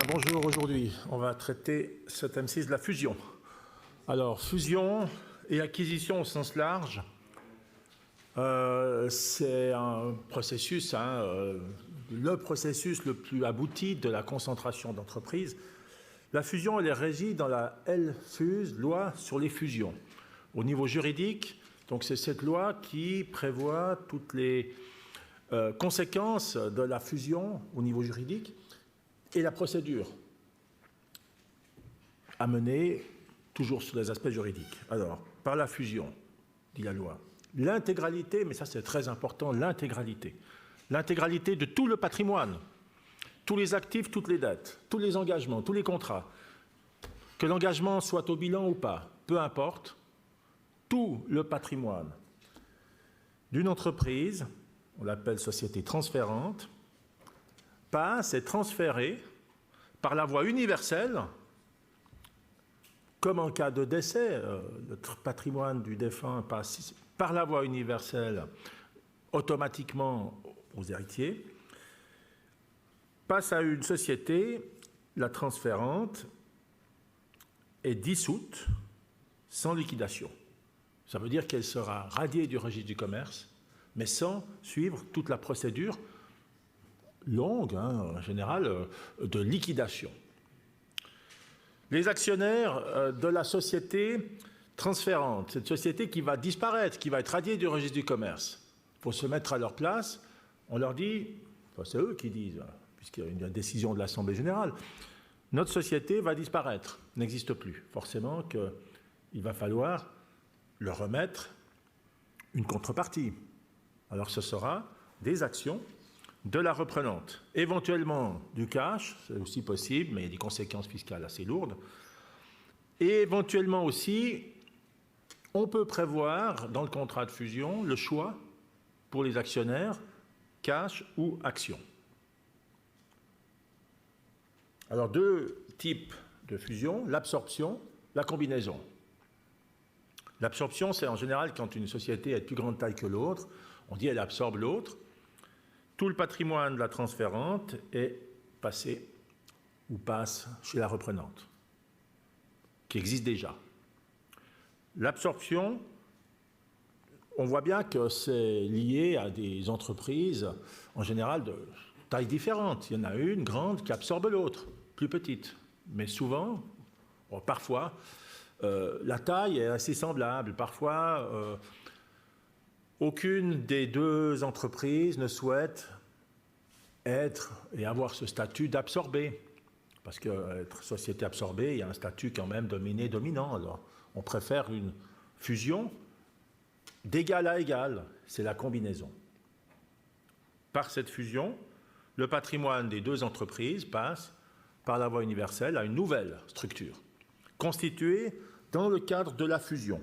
Bonjour, aujourd'hui on va traiter ce thème 6 de la fusion. Alors, fusion et acquisition au sens large, c'est un processus, le processus le plus abouti de la concentration d'entreprises. La fusion, elle est régie dans la LFUS, loi sur les fusions. Au niveau juridique, donc c'est cette loi qui prévoit toutes les conséquences de la fusion au niveau juridique et la procédure à mener, toujours sur les aspects juridiques. Alors, par la fusion, dit la loi, l'intégralité, mais ça c'est très important, l'intégralité de tout le patrimoine, tous les actifs, toutes les dettes, tous les engagements, tous les contrats, que l'engagement soit au bilan ou pas, peu importe, tout le patrimoine d'une entreprise, on l'appelle société transférante, passe et transféré par la voie universelle, comme en cas de décès, le patrimoine du défunt passe par la voie universelle automatiquement aux héritiers, passe à une société, la transférante est dissoute sans liquidation. Ça veut dire qu'elle sera radiée du registre du commerce, mais sans suivre toute la procédure longue, en général, de liquidation. Les actionnaires de la société transférante, cette société qui va disparaître, qui va être radiée du registre du commerce, il faut se mettre à leur place, on leur dit, enfin, c'est eux qui disent, puisqu'il y a une décision de l'Assemblée générale, notre société va disparaître, n'existe plus. Forcément qu'il va falloir leur remettre une contrepartie. Alors ce sera des actions de la reprenante. Éventuellement du cash, c'est aussi possible, mais il y a des conséquences fiscales assez lourdes. Et éventuellement aussi, on peut prévoir dans le contrat de fusion le choix pour les actionnaires, cash ou action. Alors deux types de fusion, l'absorption, la combinaison. L'absorption, c'est en général quand une société est de plus grande taille que l'autre, on dit elle absorbe l'autre. Tout le patrimoine de la transférante est passé ou passe chez la reprenante, qui existe déjà. L'absorption, on voit bien que c'est lié à des entreprises, en général, de tailles différentes. Il y en a une grande qui absorbe l'autre, plus petite. Mais souvent, parfois, la taille est assez semblable. Parfois, aucune des deux entreprises ne souhaite être et avoir ce statut d'absorbé. Parce qu'être société absorbée, il y a un statut quand même dominé-dominant. Alors, on préfère une fusion d'égal à égal. C'est la combinaison. Par cette fusion, le patrimoine des deux entreprises passe par la voie universelle à une nouvelle structure, constituée dans le cadre de la fusion.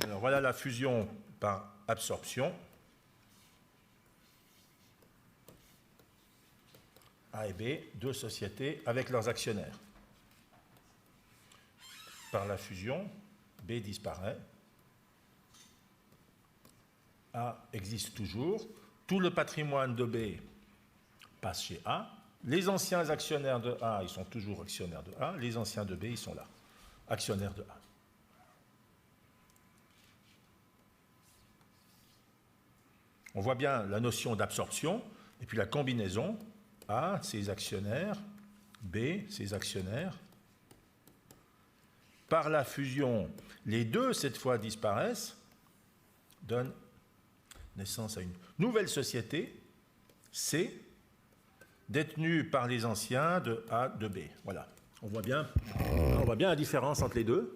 Alors voilà la fusion par absorption. A et B, deux sociétés avec leurs actionnaires. Par la fusion, B disparaît. A existe toujours. Tout le patrimoine de B passe chez A. Les anciens actionnaires de A, ils sont toujours actionnaires de A. Les anciens de B, ils sont là, actionnaires de A. On voit bien la notion d'absorption, et puis la combinaison, A, ses actionnaires, B, ses actionnaires. Par la fusion, les deux, cette fois, disparaissent, donnent naissance à une nouvelle société, C, détenue par les anciens de A, de B. Voilà, on voit bien la différence entre les deux.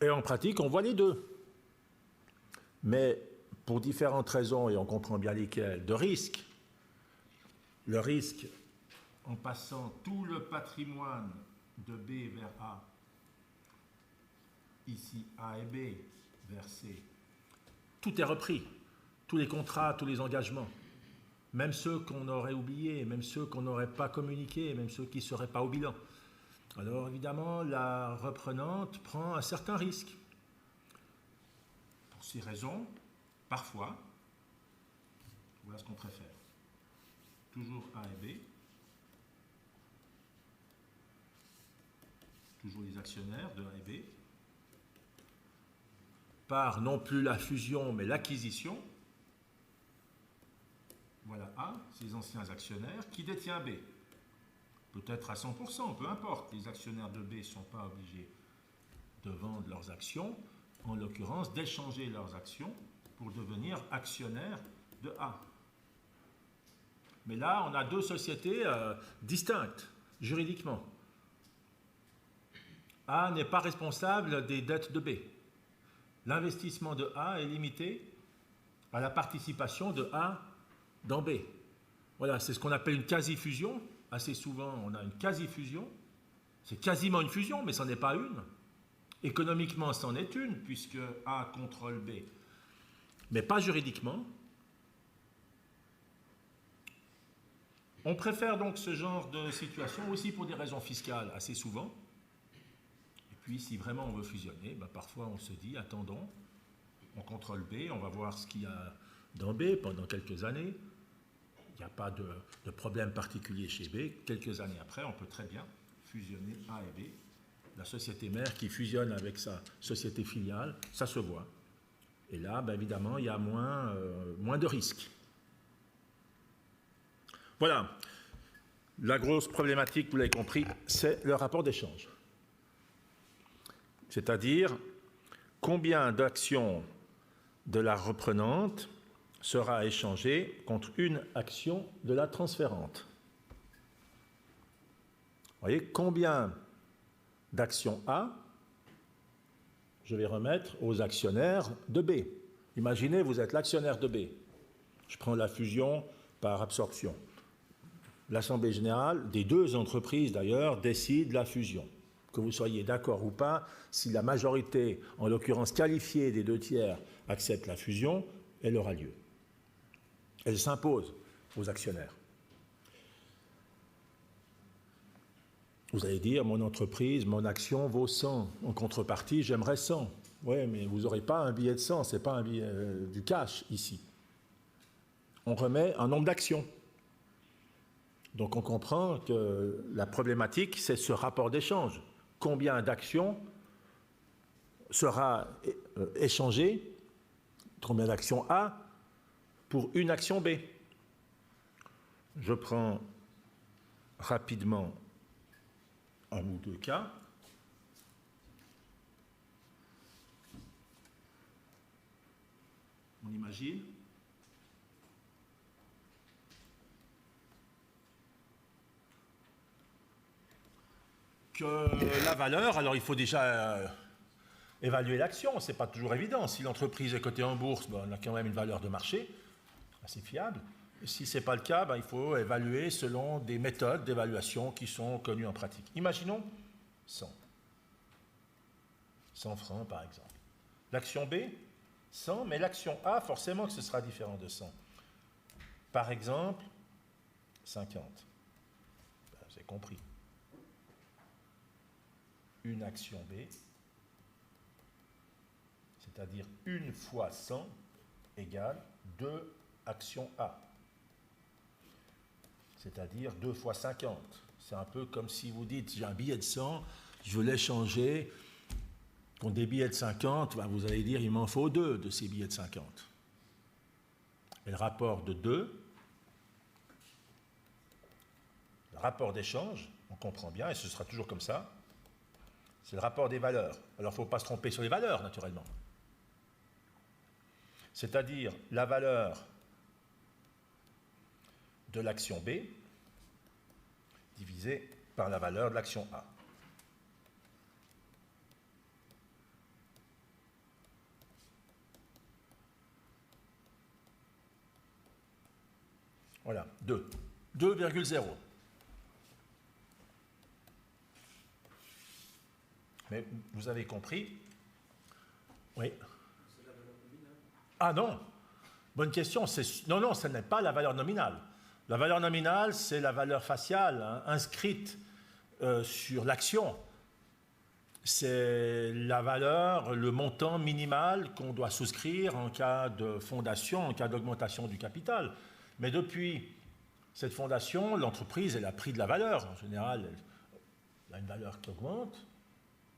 Et en pratique, on voit les deux. Mais pour différentes raisons, et on comprend bien lesquelles, de risque. Le risque, en passant tout le patrimoine de B vers A, ici A et B vers C, tout est repris. Tous les contrats, tous les engagements. Même ceux qu'on aurait oubliés, même ceux qu'on n'aurait pas communiqués, même ceux qui ne seraient pas au bilan. Alors évidemment, la reprenante prend un certain risque. Pour ces raisons, parfois, voilà ce qu'on préfère. Toujours A et B. Toujours les actionnaires de A et B. Par non plus la fusion, mais l'acquisition. Voilà A, ces anciens actionnaires, qui détient B. Peut-être à 100%, peu importe. Les actionnaires de B ne sont pas obligés de vendre leurs actions, en l'occurrence d'échanger leurs actions pour devenir actionnaires de A. Mais là, on a deux sociétés distinctes, juridiquement. A n'est pas responsable des dettes de B. L'investissement de A est limité à la participation de A dans B. Voilà, c'est ce qu'on appelle une quasi-fusion. Assez souvent, on a une quasi-fusion. C'est quasiment une fusion, mais ce n'en est pas une. Économiquement, c'en est une, puisque A contrôle B. Mais pas juridiquement. On préfère donc ce genre de situation aussi pour des raisons fiscales, assez souvent. Et puis, si vraiment on veut fusionner, parfois on se dit, attendons, on contrôle B, on va voir ce qu'il y a dans B pendant quelques années. Il n'y a pas de problème particulier chez B. Quelques années après, on peut très bien fusionner A et B. La société mère qui fusionne avec sa société filiale, ça se voit. Et là, évidemment, il y a moins de risques. Voilà. La grosse problématique, vous l'avez compris, c'est le rapport d'échange. C'est-à-dire, combien d'actions de la reprenante sera échangé contre une action de la transférante. Vous voyez, combien d'actions A je vais remettre aux actionnaires de B. Imaginez, vous êtes l'actionnaire de B. Je prends la fusion par absorption. L'Assemblée générale des deux entreprises, d'ailleurs, décide la fusion. Que vous soyez d'accord ou pas, si la majorité, en l'occurrence qualifiée des 2/3, accepte la fusion, elle aura lieu. Elle s'impose aux actionnaires. Vous allez dire, mon entreprise, mon action vaut 100. En contrepartie, j'aimerais 100. Oui, mais vous n'aurez pas un billet de 100, ce n'est pas un billet, du cash ici. On remet un nombre d'actions. Donc on comprend que la problématique, c'est ce rapport d'échange. Combien d'actions sera échangé, combien d'actions A pour une action B. Je prends rapidement un ou deux cas. On imagine que la valeur, alors il faut déjà évaluer l'action, ce n'est pas toujours évident. Si l'entreprise est cotée en bourse, on a quand même une valeur de marché assez fiable. Et si ce n'est pas le cas, il faut évaluer selon des méthodes d'évaluation qui sont connues en pratique. Imaginons 100. 100 francs par exemple. L'action B, 100, mais l'action A, forcément que ce sera différent de 100. Par exemple, 50. Vous avez compris. Une action B, c'est-à-dire 1 fois 100 égale 2 actions A. C'est-à-dire 2 fois 50. C'est un peu comme si vous dites, j'ai un billet de 100, je veux l'échanger contre des billets de 50, vous allez dire, il m'en faut 2 de ces billets de 50. Et le rapport de 2, le rapport d'échange, on comprend bien, et ce sera toujours comme ça, c'est le rapport des valeurs. Alors, il ne faut pas se tromper sur les valeurs, naturellement. C'est-à-dire la valeur de l'action B divisée par la valeur de l'action A. Voilà, 2. 2,0. Mais vous avez compris? Oui. C'est la valeur nominale? Ah non. Bonne question. Non, ce n'est pas la valeur nominale. La valeur nominale, c'est la valeur faciale, inscrite sur l'action. C'est la valeur, le montant minimal qu'on doit souscrire en cas de fondation, en cas d'augmentation du capital. Mais depuis cette fondation, l'entreprise, elle a pris de la valeur. En général, elle a une valeur qui augmente.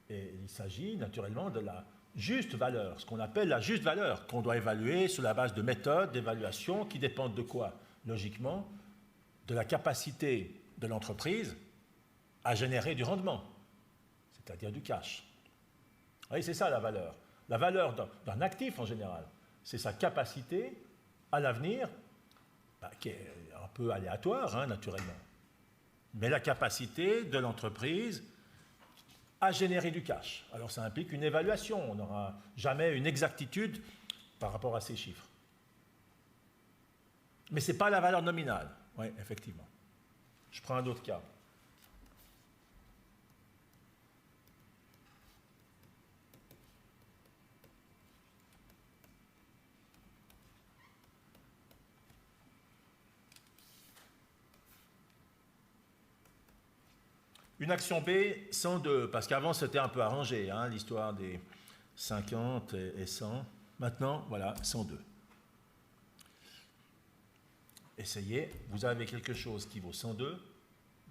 Et il s'agit naturellement de la juste valeur, ce qu'on appelle la juste valeur, qu'on doit évaluer sur la base de méthodes d'évaluation qui dépendent de quoi? Logiquement, de la capacité de l'entreprise à générer du rendement, c'est-à-dire du cash. Vous voyez, c'est ça la valeur. La valeur d'un actif en général, c'est sa capacité à l'avenir, qui est un peu aléatoire, hein, naturellement, mais la capacité de l'entreprise à générer du cash. Alors ça implique une évaluation, on n'aura jamais une exactitude par rapport à ces chiffres. Mais ce n'est pas la valeur nominale, oui, effectivement. Je prends un autre cas. Une action B, 102, parce qu'avant c'était un peu arrangé, hein, l'histoire des 50 et 100. Maintenant, voilà, 102. Essayez, vous avez quelque chose qui vaut 102,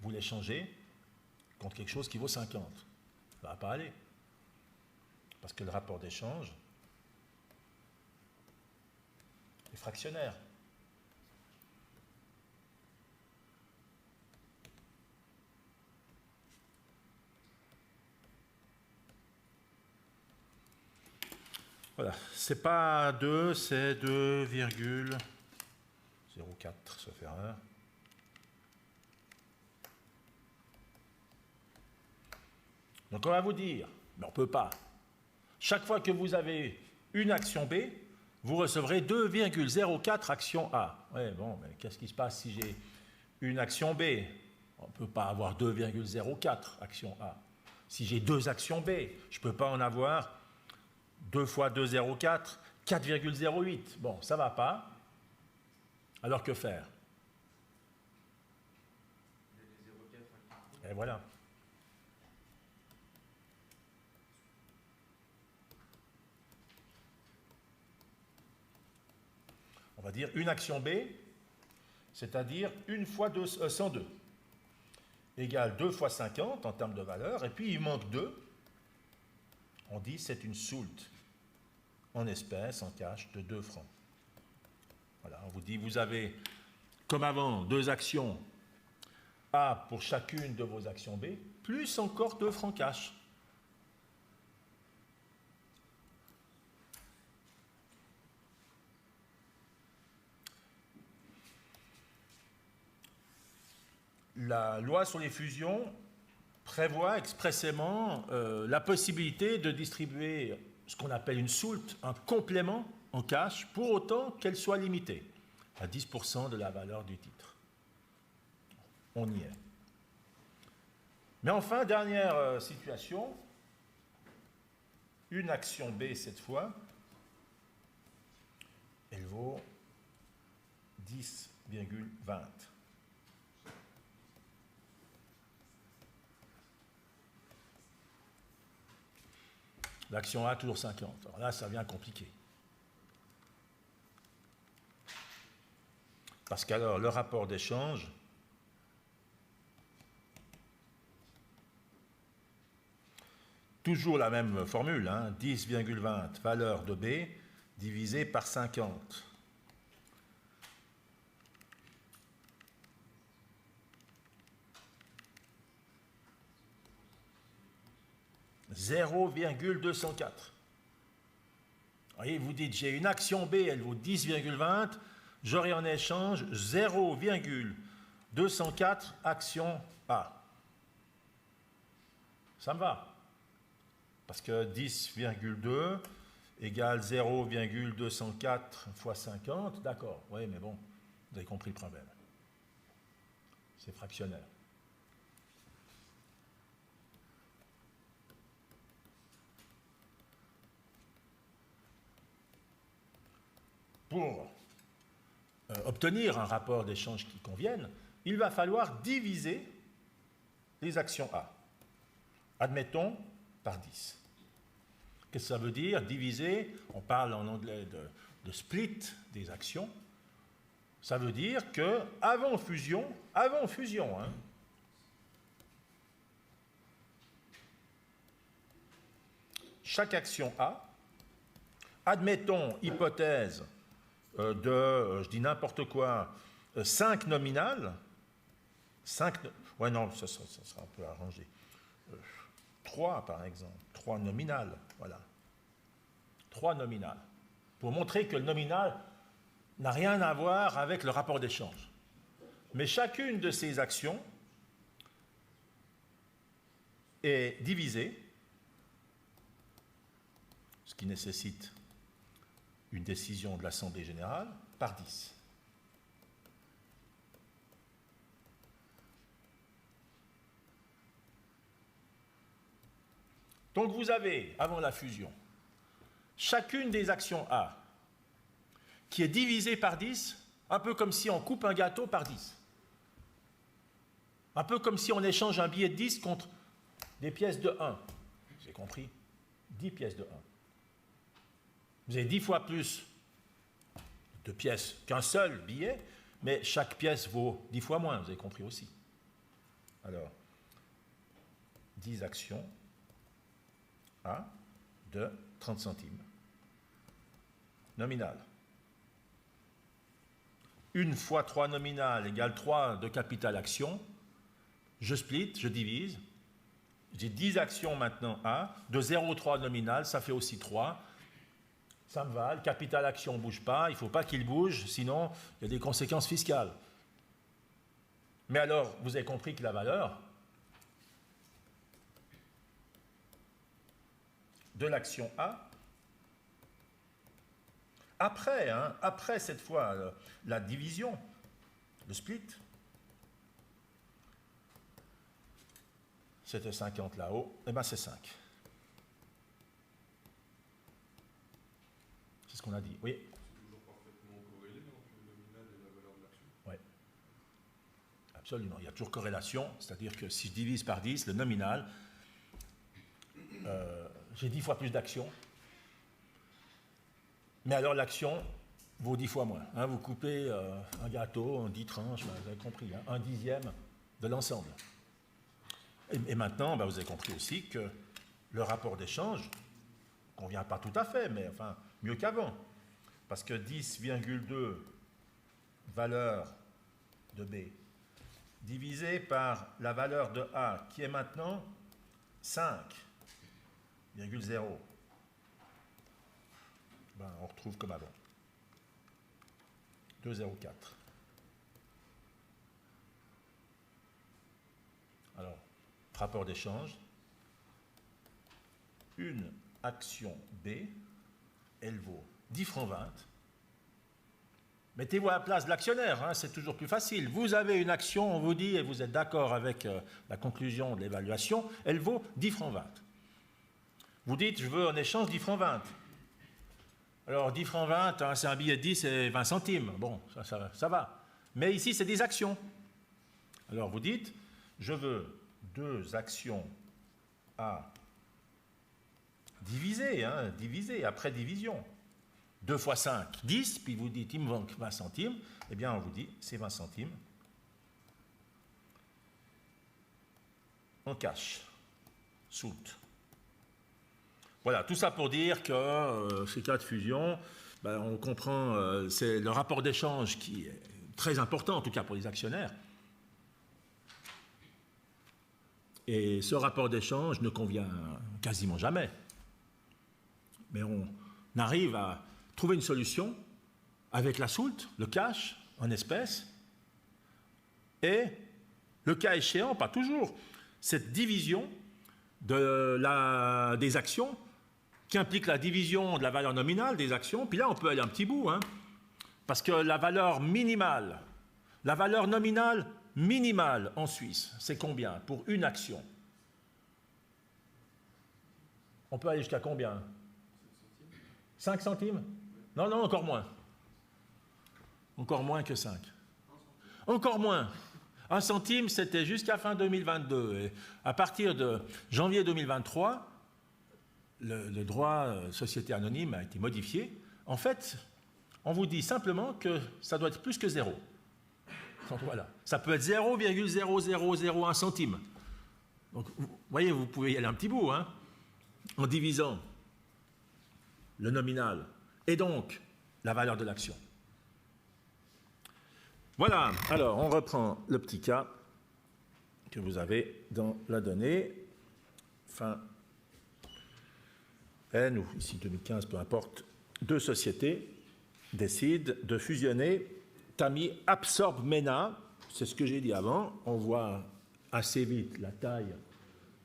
vous l'échangez contre quelque chose qui vaut 50. Ça ne va pas aller. Parce que le rapport d'échange est fractionnaire. Voilà, c'est pas 2, c'est 2,04, sauf erreur. Donc on va vous dire, mais on ne peut pas. Chaque fois que vous avez une action B, vous recevrez 2,04 actions A. Oui, bon, mais qu'est-ce qui se passe si j'ai une action B? On ne peut pas avoir 2,04 actions A. Si j'ai deux actions B, je ne peux pas en avoir 2 fois 2,04, 4,08. Bon, ça ne va pas. Alors que faire? Et voilà. On va dire une action B, c'est-à-dire 1 fois 102, égale 2 fois 50 en termes de valeur, et puis il manque 2. On dit c'est une soulte en espèces, en cash, de 2 francs. Voilà, on vous dit, vous avez, comme avant, 2 actions A pour chacune de vos actions B, plus encore 2 francs cash. La loi sur les fusions prévoit expressément la possibilité de distribuer ce qu'on appelle une soulte, un complément en cash, pour autant qu'elle soit limitée à 10% de la valeur du titre. On y est. Mais enfin, dernière situation, une action B cette fois, elle vaut 10,20. L'action A, toujours 50. Alors là, ça devient compliqué. Parce qu'alors, le rapport d'échange toujours la même formule, hein, 10,20 valeur de B divisé par 50. « 0,204. » Voyez, vous dites, j'ai une action B, elle vaut 10,20, j'aurai en échange 0,204 actions A. Ça me va. Parce que 10,2 égale 0,204 fois 50, d'accord, oui, mais bon, vous avez compris le problème. C'est fractionnaire. Pour obtenir un rapport d'échange qui convienne, il va falloir diviser les actions A. Admettons par 10. Qu'est-ce que ça veut dire? Diviser, on parle en anglais de split des actions. Ça veut dire que avant fusion, hein, chaque action A, admettons hypothèse je dis n'importe quoi, 5 nominales, 5, ouais non, ça sera un peu arrangé, 3 par exemple, 3 nominales, voilà, 3 nominales, pour montrer que le nominal n'a rien à voir avec le rapport d'échange. Mais chacune de ces actions est divisée, ce qui nécessite une décision de l'Assemblée générale, par 10. Donc vous avez, avant la fusion, chacune des actions A qui est divisée par 10, un peu comme si on coupe un gâteau par 10. Un peu comme si on échange un billet de 10 contre des pièces de 1. Vous avez compris? 10 pièces de 1. Vous avez 10 fois plus de pièces qu'un seul billet, mais chaque pièce vaut 10 fois moins, vous avez compris aussi. Alors, 10 actions A de 30 centimes. Nominal. 1 fois 3 nominal égale 3 de capital action. Je split, je divise. J'ai 10 actions maintenant A. De 0,3 nominal, ça fait aussi 3. Ça me va, le capital action ne bouge pas, il ne faut pas qu'il bouge, sinon il y a des conséquences fiscales. Mais alors, vous avez compris que la valeur de l'action A, après cette fois la division, le split, c'était 50 là-haut, et bien c'est 5. C'est ce qu'on a dit, oui. C'est toujours parfaitement corrélé entre le nominal et la valeur de l'action. Oui, absolument. Il y a toujours corrélation, c'est-à-dire que si je divise par 10, le nominal, j'ai 10 fois plus d'actions, mais alors l'action vaut 10 fois moins. Hein, vous coupez un gâteau en 10 tranches, vous avez compris, hein, 1/10 de l'ensemble. Et maintenant, vous avez compris aussi que le rapport d'échange ne convient pas tout à fait, mais enfin, mieux qu'avant. Parce que 10,2 valeur de B divisé par la valeur de A, qui est maintenant 5,0. On retrouve comme avant. 2,04. Alors, rapport d'échange. Une action B, elle vaut 10 francs 20. Mettez-vous à la place de l'actionnaire, hein, c'est toujours plus facile. Vous avez une action, on vous dit, et vous êtes d'accord avec la conclusion de l'évaluation, elle vaut 10 francs 20. Vous dites, je veux en échange 10 francs 20. Alors 10 francs 20, hein, c'est un billet de 10 et 20 centimes. Bon, ça va. Mais ici, c'est des actions. Alors vous dites, je veux 2 actions A divisées, hein, divisées, après division. 2 fois 5, 10, puis vous dites, il me manque 20 centimes. Eh bien, on vous dit, c'est 20 centimes. En cash. Soult. Voilà, tout ça pour dire que ces cas de fusion, on comprend, c'est le rapport d'échange qui est très important, en tout cas pour les actionnaires. Et ce rapport d'échange ne convient quasiment jamais. Mais on arrive à trouver une solution avec la soult, le cash, en espèces, et le cas échéant, pas toujours, cette division des actions qui implique la division de la valeur nominale des actions, puis là on peut aller un petit bout, hein, parce que la valeur minimale, la valeur nominale minimale en Suisse, c'est combien pour une action? On peut aller jusqu'à combien? 5 centimes? Non, non, encore moins. Encore moins que 5. Encore moins. 1 centime, c'était jusqu'à fin 2022. Et à partir de janvier 2023, le droit société anonyme a été modifié. En fait, on vous dit simplement que ça doit être plus que 0. Donc voilà, ça peut être 0,0001 centime. Donc, vous voyez, vous pouvez y aller un petit bout, hein, en divisant le nominal et donc la valeur de l'action. Voilà, alors on reprend le petit cas que vous avez dans la donnée. Fin N, ou ici 2015, peu importe, deux sociétés décident de fusionner. Tami absorbe MENA, c'est ce que j'ai dit avant, on voit assez vite la taille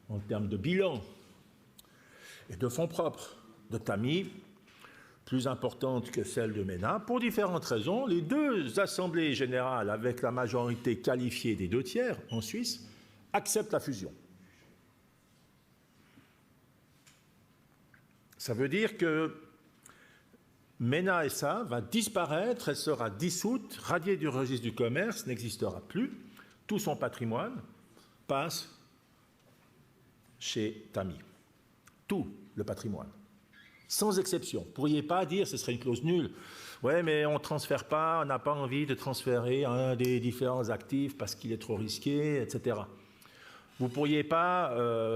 en termes de bilan et de fonds propres de Tami, plus importante que celle de MENA, pour différentes raisons. Les deux assemblées générales, avec la majorité qualifiée des 2/3 en Suisse, acceptent la fusion. Ça veut dire que MENA SA va disparaître, elle sera dissoute, radiée du registre du commerce, n'existera plus. Tout son patrimoine passe chez Tami. Tout le patrimoine. Sans exception. Vous ne pourriez pas dire, ce serait une clause nulle. Ouais, mais on ne transfère pas, on n'a pas envie de transférer un des différents actifs parce qu'il est trop risqué, etc. Vous ne pourriez pas,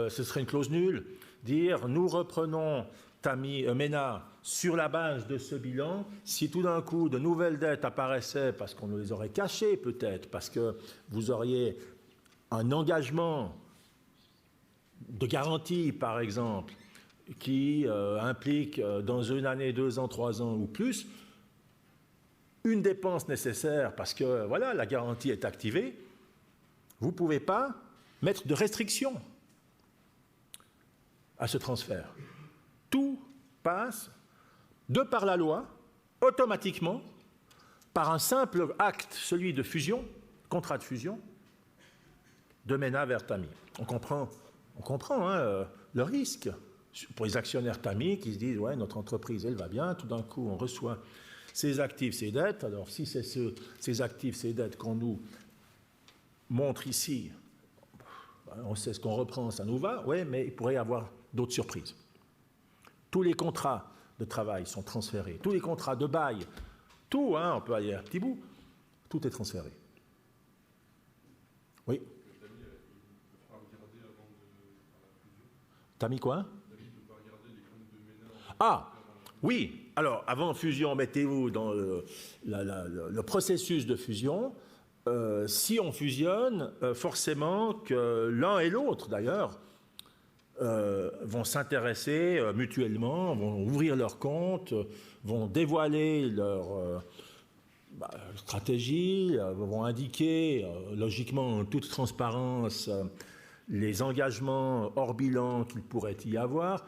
ce serait une clause nulle, dire nous reprenons MENA sur la base de ce bilan. Si tout d'un coup de nouvelles dettes apparaissaient, parce qu'on nous les aurait cachées peut-être, parce que vous auriez un engagement de garantie, par exemple, qui implique dans une année, 2 ans, 3 ans ou plus, une dépense nécessaire parce que voilà, la garantie est activée, vous ne pouvez pas mettre de restrictions à ce transfert. Tout passe, de par la loi, automatiquement, par un simple acte, celui de fusion, contrat de fusion, de MENA vers Tami. On comprend hein, le risque pour les actionnaires Tami qui se disent ouais, notre entreprise elle va bien, tout d'un coup on reçoit ses actifs, ses dettes. Alors si c'est ces actifs, ces dettes qu'on nous montre ici, on sait ce qu'on reprend, ça nous va, ouais, mais il pourrait y avoir d'autres surprises. Tous les contrats de travail sont transférés, tous les contrats de bail, tout, hein, on peut aller à un petit bout, tout est transféré. Oui. Tami quoi? Ah, oui. Alors, avant fusion, mettez-vous dans le processus de fusion. Si on fusionne, forcément que l'un et l'autre, d'ailleurs, vont s'intéresser mutuellement, vont ouvrir leur compte, vont dévoiler leur stratégie, vont indiquer, logiquement, en toute transparence, les engagements hors bilan qu'il pourrait y avoir.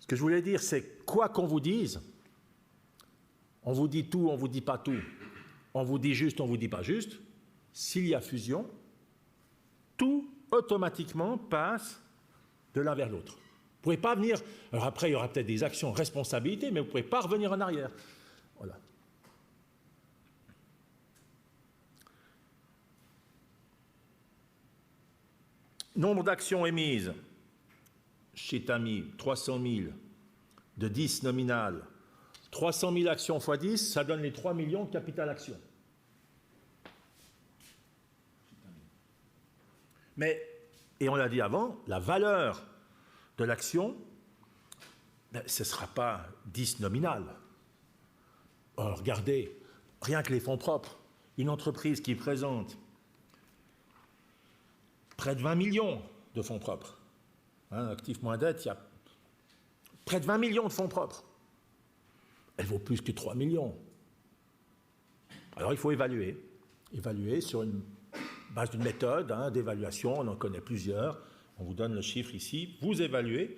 Ce que je voulais dire, c'est quoi qu'on vous dise, on vous dit tout, on ne vous dit pas tout, on vous dit juste, on ne vous dit pas juste, s'il y a fusion, tout automatiquement passe de l'un vers l'autre. Vous ne pouvez pas venir, alors après il y aura peut-être des actions responsabilités, mais vous ne pouvez pas revenir en arrière. Voilà. Nombre d'actions émises chez Tami, 300 000, de 10 nominales. 300 000 actions x 10, ça donne les 3 millions de capital action. Mais, et on l'a dit avant, la valeur de l'action, ce ne sera pas 10 nominales. Or, regardez, rien que les fonds propres, une entreprise qui présente près de 20 millions de fonds propres, hein, actif moins dette, il y a près de 20 millions de fonds propres. Elle vaut plus que 3 millions. Alors il faut évaluer sur une base d'une méthode hein, d'évaluation, on en connaît plusieurs, on vous donne le chiffre ici, vous évaluez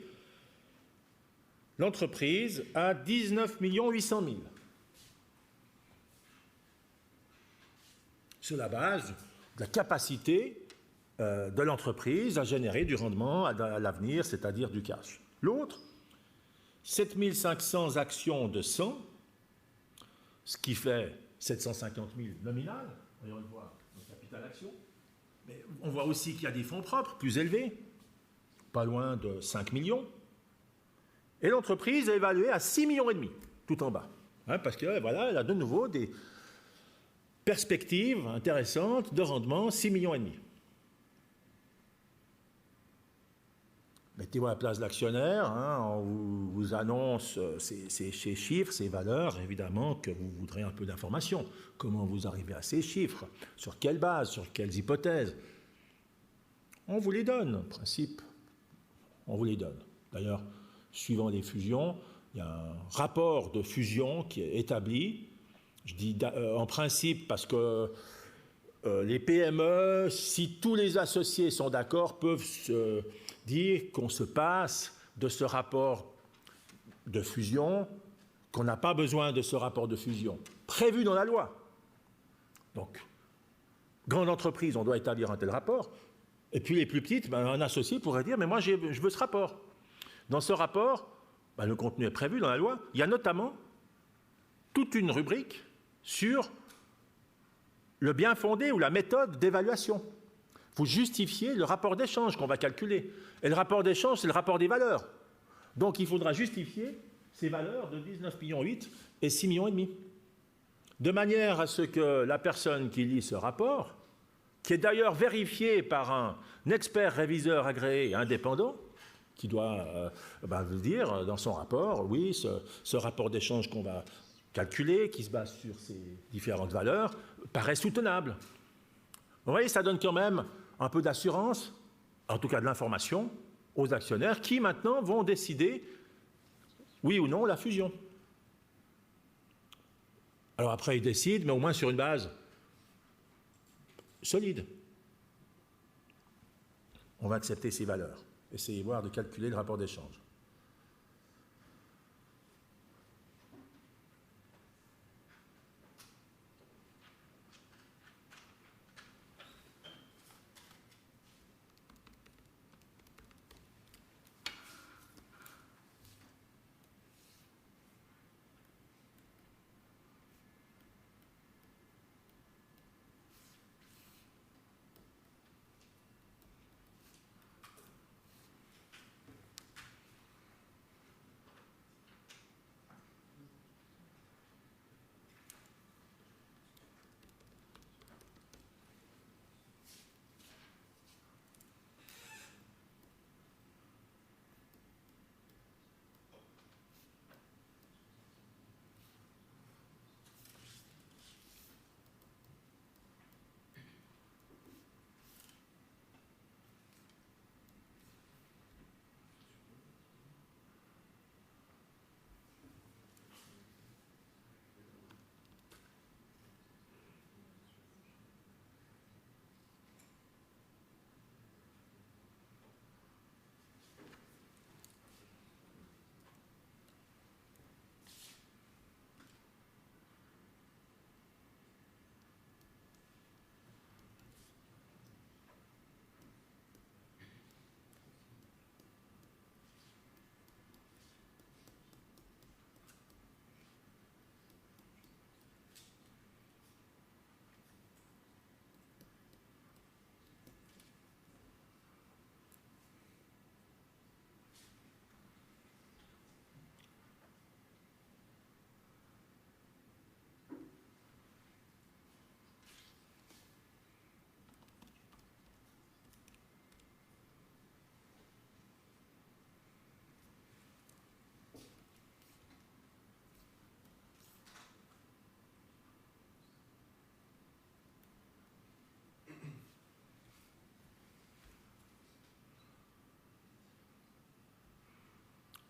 l'entreprise à 19 800 000. Sur la base de la capacité de l'entreprise à générer du rendement à l'avenir, c'est-à-dire du cash. L'autre, 7 500 actions de 100, ce qui fait 750 000 nominales, voyons le voir, le capital action, Mais on voit aussi qu'il y a des fonds propres plus élevés, pas loin de 5 millions. Et l'entreprise est évaluée à 6,5 millions, tout en bas. Hein, parce que voilà, elle a de nouveau des perspectives intéressantes de rendement, 6,5 millions. Mettez-vous à la place de l'actionnaire, hein, on vous annonce ces chiffres, ces valeurs, évidemment que vous voudrez un peu d'informations. Comment vous arrivez à ces chiffres? Sur quelle base? Sur quelles hypothèses? On vous les donne, en principe. On vous les donne. D'ailleurs, suivant les fusions, il y a un rapport de fusion qui est établi. Je dis en principe parce que les PME, si tous les associés sont d'accord, peuvent se dire qu'on se passe de ce rapport de fusion, qu'on n'a pas besoin de ce rapport de fusion, prévu dans la loi. Donc, grande entreprise, on doit établir un tel rapport. Et puis les plus petites, un associé pourrait dire, mais moi je veux ce rapport. Dans ce rapport, le contenu est prévu dans la loi. Il y a notamment toute une rubrique sur le bien fondé ou la méthode d'évaluation. Vous justifiez le rapport d'échange qu'on va calculer. Et le rapport d'échange, c'est le rapport des valeurs. Donc il faudra justifier ces valeurs de 19,8 millions et 6,5 millions. De manière à ce que la personne qui lit ce rapport, qui est d'ailleurs vérifié par un expert réviseur agréé et indépendant, qui doit vous dire dans son rapport, oui, ce rapport d'échange qu'on va calculer, qui se base sur ces différentes valeurs, paraît soutenable. Vous voyez, ça donne quand même un peu d'assurance, en tout cas de l'information, aux actionnaires qui maintenant vont décider, oui ou non, la fusion. Alors après, ils décident, mais au moins sur une base solide. On va accepter ces valeurs. Essayez de voir de calculer le rapport d'échange.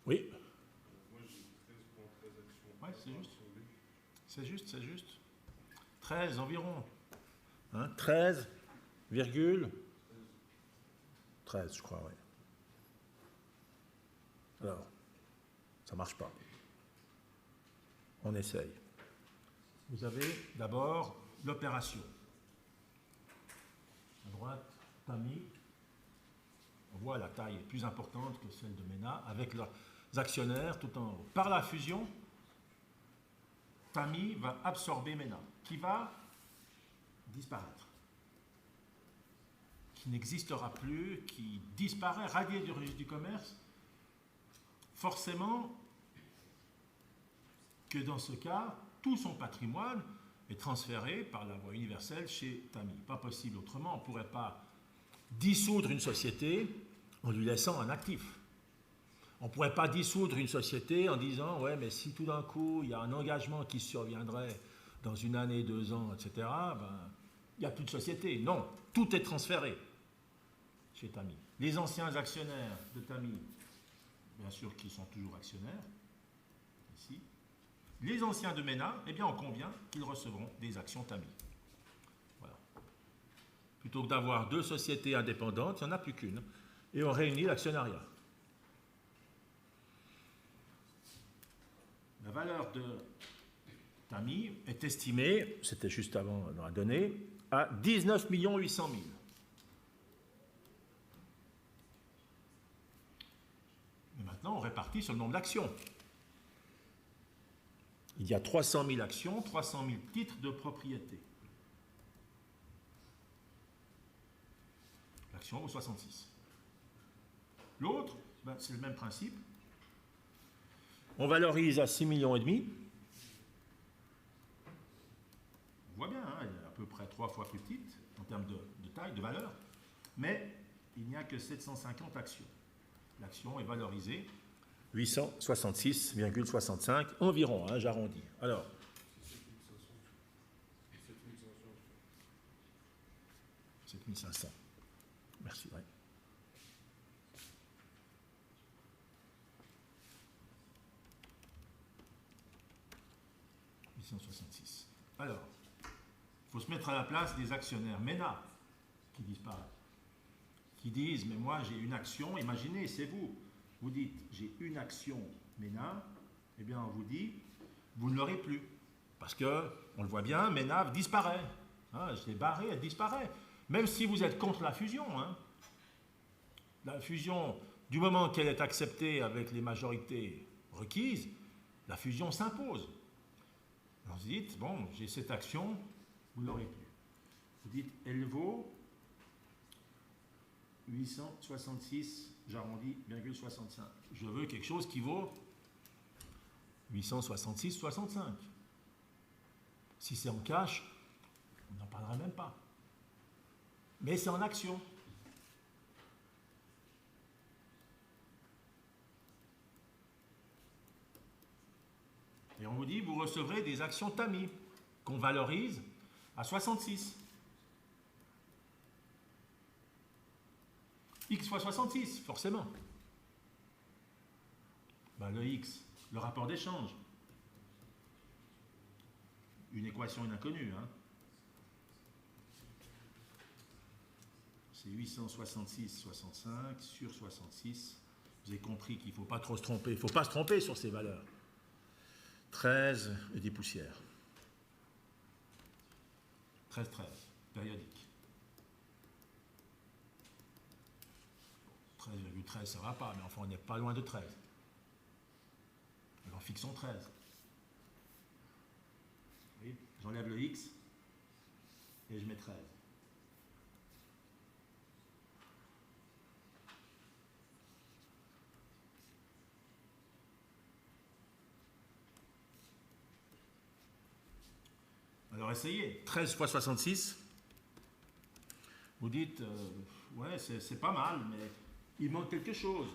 Oui. Moi, j'ai 13,13 actions. Ouais, c'est juste. C'est juste, c'est juste. 13 environ. Hein, 13, 13, je crois, oui. Alors, ça ne marche pas. On essaye. Vous avez d'abord l'opération. À droite, Tami. On voit la taille est plus importante que celle de MENA, avec leurs actionnaires tout en haut. Par la fusion, Tami va absorber MENA, qui va disparaître. qui n'existera plus, qui disparaît, radié du registre du commerce, forcément que dans ce cas, tout son patrimoine est transféré par la voie universelle chez Tami. Pas possible autrement, on ne pourrait pas dissoudre une société en lui laissant un actif. On ne pourrait pas dissoudre une société en disant « ouais, mais si tout d'un coup, il y a un engagement qui surviendrait dans une année, 2 ans, etc., ben, il n'y a plus de société. » Non, tout est transféré chez Tami. Les anciens actionnaires de Tami, bien sûr qu'ils sont toujours actionnaires, ici. Les anciens de MENA, eh bien on convient qu'ils recevront des actions Tami. Voilà. Plutôt que d'avoir 2 sociétés indépendantes, il n'y en a plus qu'une. Et on réunit l'actionnariat. La valeur de Tami est estimée, c'était juste avant dans la donnée, à 19 800 000. Mais maintenant, on répartit sur le nombre d'actions. Il y a 300 000 actions, 300 000 titres de propriété. L'action vaut 66. L'autre, ben, c'est le même principe. On valorise à 6,5 millions. On voit bien, hein, elle est à peu près 3 fois plus petite en termes de taille, de valeur, mais il n'y a que 750 actions. L'action est valorisée 866,65 environ, hein, j'arrondis. Alors, 7500. Merci, ouais. Alors, il faut se mettre à la place des actionnaires MENA qui disparaissent, qui disent, mais moi j'ai une action, imaginez, c'est vous. Vous dites, j'ai une action MENA, eh bien on vous dit, vous ne l'aurez plus. Parce que, on le voit bien, MENA disparaît. Hein, je l'ai barré, elle disparaît. Même si vous êtes contre la fusion. Hein. La fusion, du moment qu'elle est acceptée avec les majorités requises, la fusion s'impose. Alors vous dites, bon, j'ai cette action, vous ne l'aurez plus. Vous dites, elle vaut 866, j'arrondis, 65. Je veux quelque chose qui vaut 866,65. Si c'est en cash, on n'en parlera même pas. Mais c'est en action. Et on vous dit, vous recevrez des actions Tami qu'on valorise à 66. X fois 66, forcément. Ben, le X, le rapport d'échange. Une équation inconnue. Hein. C'est 866,65 sur 66. Vous avez compris qu'il ne faut pas trop se tromper. Il ne faut pas se tromper sur ces valeurs. 13 et des poussières. 13, périodique. 13,13, ça ne va pas, mais enfin, on n'est pas loin de 13. Alors, fixons 13. Oui, j'enlève le X et je mets 13. Alors essayez, 13 fois 66, vous dites, ouais, c'est pas mal, mais il manque quelque chose.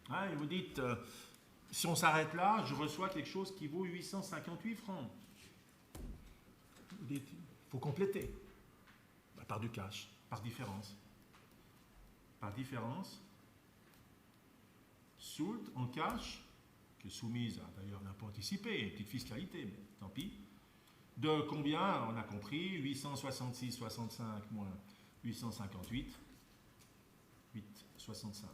Hein, et vous dites, si on s'arrête là, je reçois quelque chose qui vaut 858 francs. Vous dites, il faut compléter. Ben, par du cash, par différence. Par différence, soult en cash, qui est soumise à d'ailleurs l'impôt anticipé, une petite fiscalité, mais tant pis. De combien? On a compris, 866,65 moins 858, 8,65.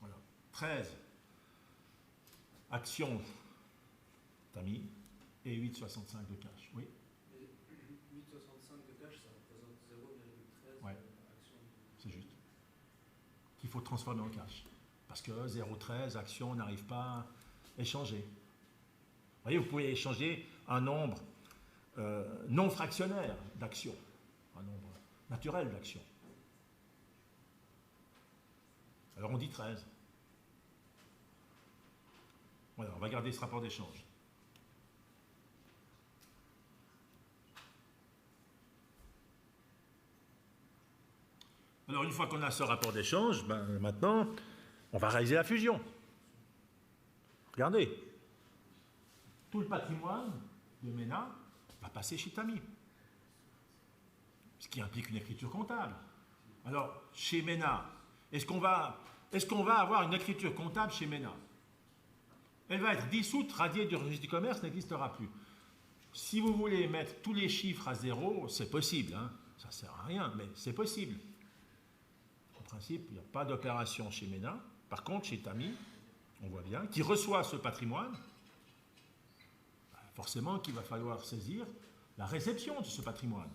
Voilà. 13 actions Tami et 8,65 de cash. Oui. 8,65 de cash, ça représente 0,13 ouais. actions. C'est juste. Qu'il faut transformer en cash. Parce que 0,13 actions n'arrive pas à échanger. Vous voyez, vous pouvez échanger un nombre non fractionnaire d'actions, un nombre naturel d'actions. Alors on dit 13. Voilà, on va garder ce rapport d'échange. Alors une fois qu'on a ce rapport d'échange, maintenant, on va réaliser la fusion. Regardez, tout le patrimoine de MENA va passer chez Tami, ce qui implique une écriture comptable. Alors, chez MENA, est-ce qu'on va avoir une écriture comptable chez MENA? Elle va être dissoute, radiée du registre du commerce, n'existera plus. Si vous voulez mettre tous les chiffres à zéro, c'est possible, hein. Ça ne sert à rien, mais c'est possible. En principe, il n'y a pas d'opération chez MENA. Par contre, chez Tami, on voit bien, qui reçoit ce patrimoine, forcément qu'il va falloir saisir la réception de ce patrimoine.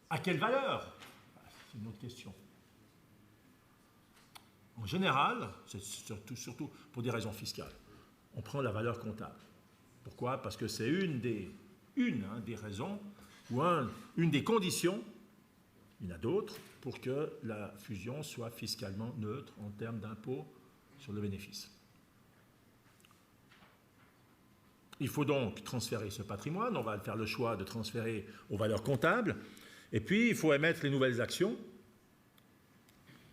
À quelle valeur? C'est une autre question. En général, c'est surtout pour des raisons fiscales, on prend la valeur comptable. Pourquoi? Parce que c'est une des raisons ou une des conditions, il y en a d'autres, pour que la fusion soit fiscalement neutre en termes d'impôt sur le bénéfice. Il faut donc transférer ce patrimoine, on va faire le choix de transférer aux valeurs comptables, et puis il faut émettre les nouvelles actions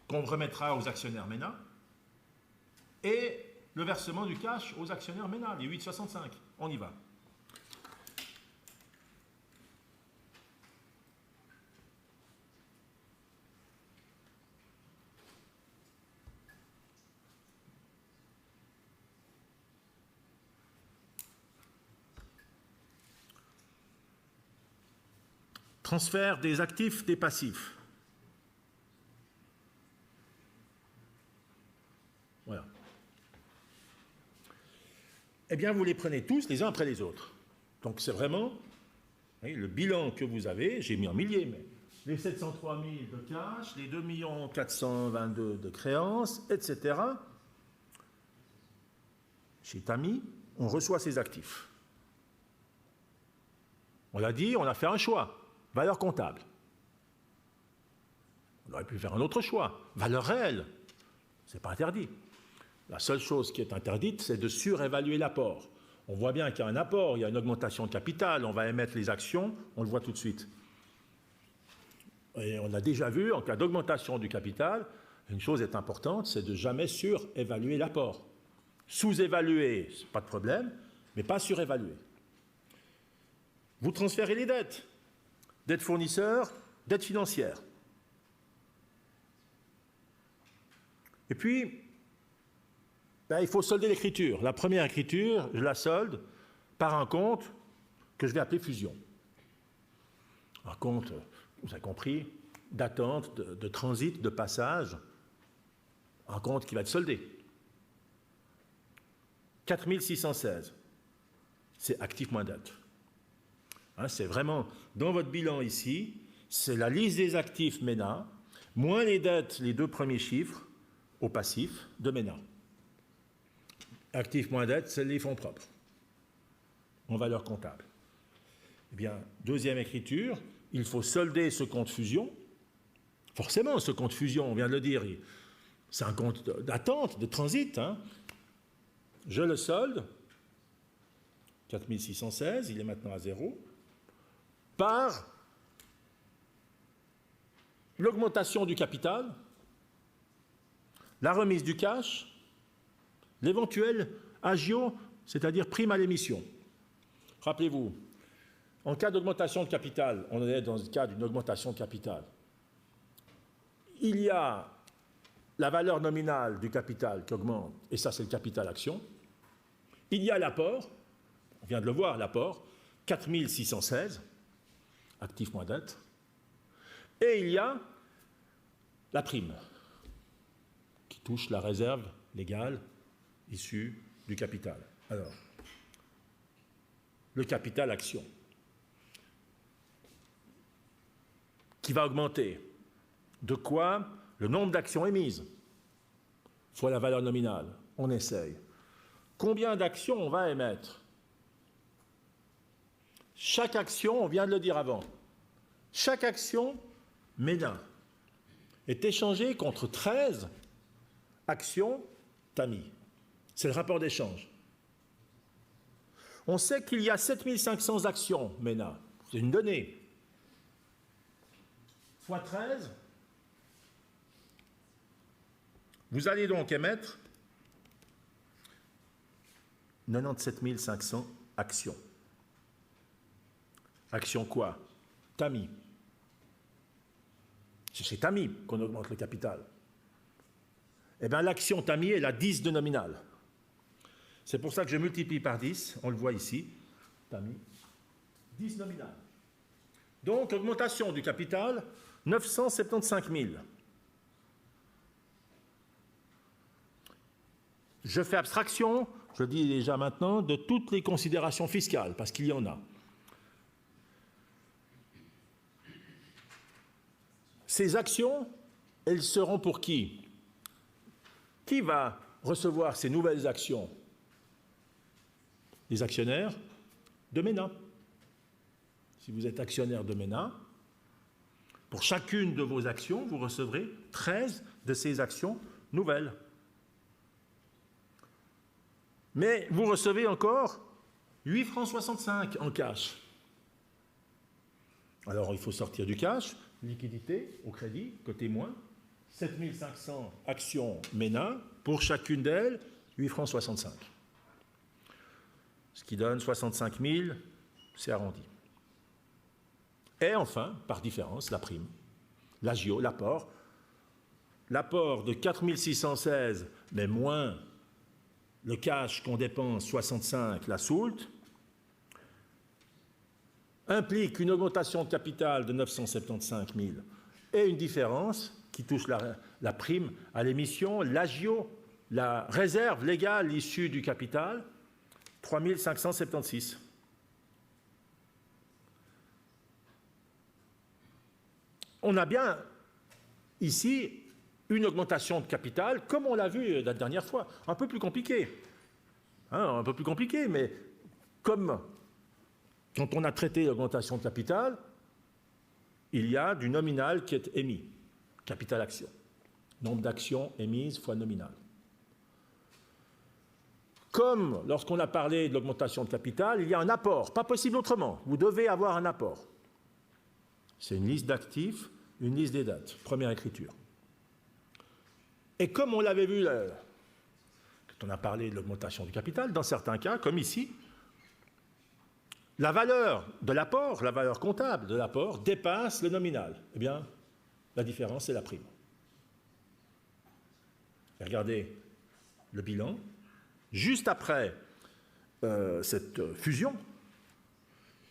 qu'on remettra aux actionnaires MENA, et le versement du cash aux actionnaires MENA, les 8,65. On y va. Transfert des actifs, des passifs. Voilà. Eh bien, vous les prenez tous les uns après les autres. Donc, c'est vraiment le bilan que vous avez, j'ai mis en milliers, mais les 703 000 de cash, les 2 422 000 de créances, etc. Chez Tami, on reçoit ces actifs. On l'a dit, on a fait un choix. Valeur comptable. On aurait pu faire un autre choix. Valeur réelle. Ce n'est pas interdit. La seule chose qui est interdite, c'est de surévaluer l'apport. On voit bien qu'il y a un apport, il y a une augmentation de capital, on va émettre les actions, on le voit tout de suite. Et on a déjà vu, en cas d'augmentation du capital, une chose est importante, c'est de jamais surévaluer l'apport. Sous-évaluer, pas de problème, mais pas surévaluer. Vous transférez les dettes. Dette fournisseur, dette financière. Et puis, il faut solder l'écriture. La première écriture, je la solde par un compte que je vais appeler fusion. Un compte, vous avez compris, d'attente, de transit, de passage. Un compte qui va être soldé. 4 616. C'est actif moins dette. Hein, c'est vraiment, dans votre bilan ici, c'est la liste des actifs MENA, moins les dettes, les deux premiers chiffres, au passif de MENA. Actifs moins dettes, c'est les fonds propres, en valeur comptable. Eh bien, deuxième écriture, il faut solder ce compte fusion. Forcément, ce compte fusion, on vient de le dire, c'est un compte d'attente, de transit. Hein. Je le solde, 4 616, il est maintenant à 0. Par l'augmentation du capital, la remise du cash, l'éventuel agio, c'est-à-dire prime à l'émission. Rappelez-vous, en cas d'augmentation de capital, on est dans le cas d'une augmentation de capital, il y a la valeur nominale du capital qui augmente, et ça c'est le capital action. Il y a l'apport, on vient de le voir, l'apport, 4 616, actif moins dette, et il y a la prime, qui touche la réserve légale issue du capital. Alors, le capital action, qui va augmenter. De quoi le nombre d'actions émises fois la valeur nominale. On essaye. Combien d'actions on va émettre? Chaque action, on vient de le dire avant, chaque action MENA est échangée contre 13 actions TAMI. C'est le rapport d'échange. On sait qu'il y a 7500 actions MENA. C'est une donnée. Fois 13, vous allez donc émettre 97 500 actions. Actions quoi? TAMI. C'est chez TAMI qu'on augmente le capital. Eh bien, l'action TAMI, elle a 10 de nominal. C'est pour ça que je multiplie par 10, on le voit ici, TAMI, 10 nominal. Donc, augmentation du capital, 975 000. Je fais abstraction, je le dis déjà maintenant, de toutes les considérations fiscales, parce qu'il y en a. Ces actions, elles seront pour qui? Qui va recevoir ces nouvelles actions? Les actionnaires de MENA. Si vous êtes actionnaire de MENA, pour chacune de vos actions, vous recevrez 13 de ces actions nouvelles. Mais vous recevez encore 8 francs 65 en cash. Alors il faut sortir du cash, liquidité au crédit, côté moins, 7500 actions MENA, pour chacune d'elles, 8 francs 65. Ce qui donne 65 000, c'est arrondi. Et enfin, par différence, la prime, l'agio, l'apport. L'apport de 4 616, mais moins le cash qu'on dépense, 65, la soulte, implique une augmentation de capital de 975 000 et une différence qui touche la prime à l'émission, l'agio, la réserve légale issue du capital, 3 576. On a bien ici une augmentation de capital, comme on l'a vu la dernière fois, un peu plus compliqué. Un peu plus compliqué, mais comme quand on a traité l'augmentation de capital, il y a du nominal qui est émis, capital action. Nombre d'actions émises fois nominal. Comme lorsqu'on a parlé de l'augmentation de capital, il y a un apport, pas possible autrement. Vous devez avoir un apport. C'est une liste d'actifs, une liste des dettes, première écriture. Et comme on l'avait vu quand on a parlé de l'augmentation du capital, dans certains cas, comme ici, la valeur de l'apport, la valeur comptable de l'apport, dépasse le nominal. Eh bien, la différence, c'est la prime. Et regardez le bilan. Juste après cette fusion,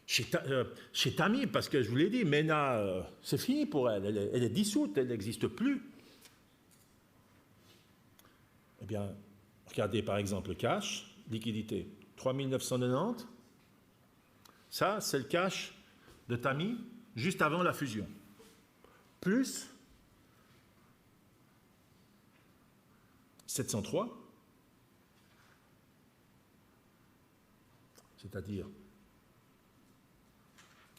chez TAMI, parce que je vous l'ai dit, MENA, c'est fini pour elle, elle est dissoute, elle n'existe plus. Eh bien, regardez par exemple le cash, liquidité, 3 990. Ça, c'est le cash de TAMI juste avant la fusion. Plus 703, c'est-à-dire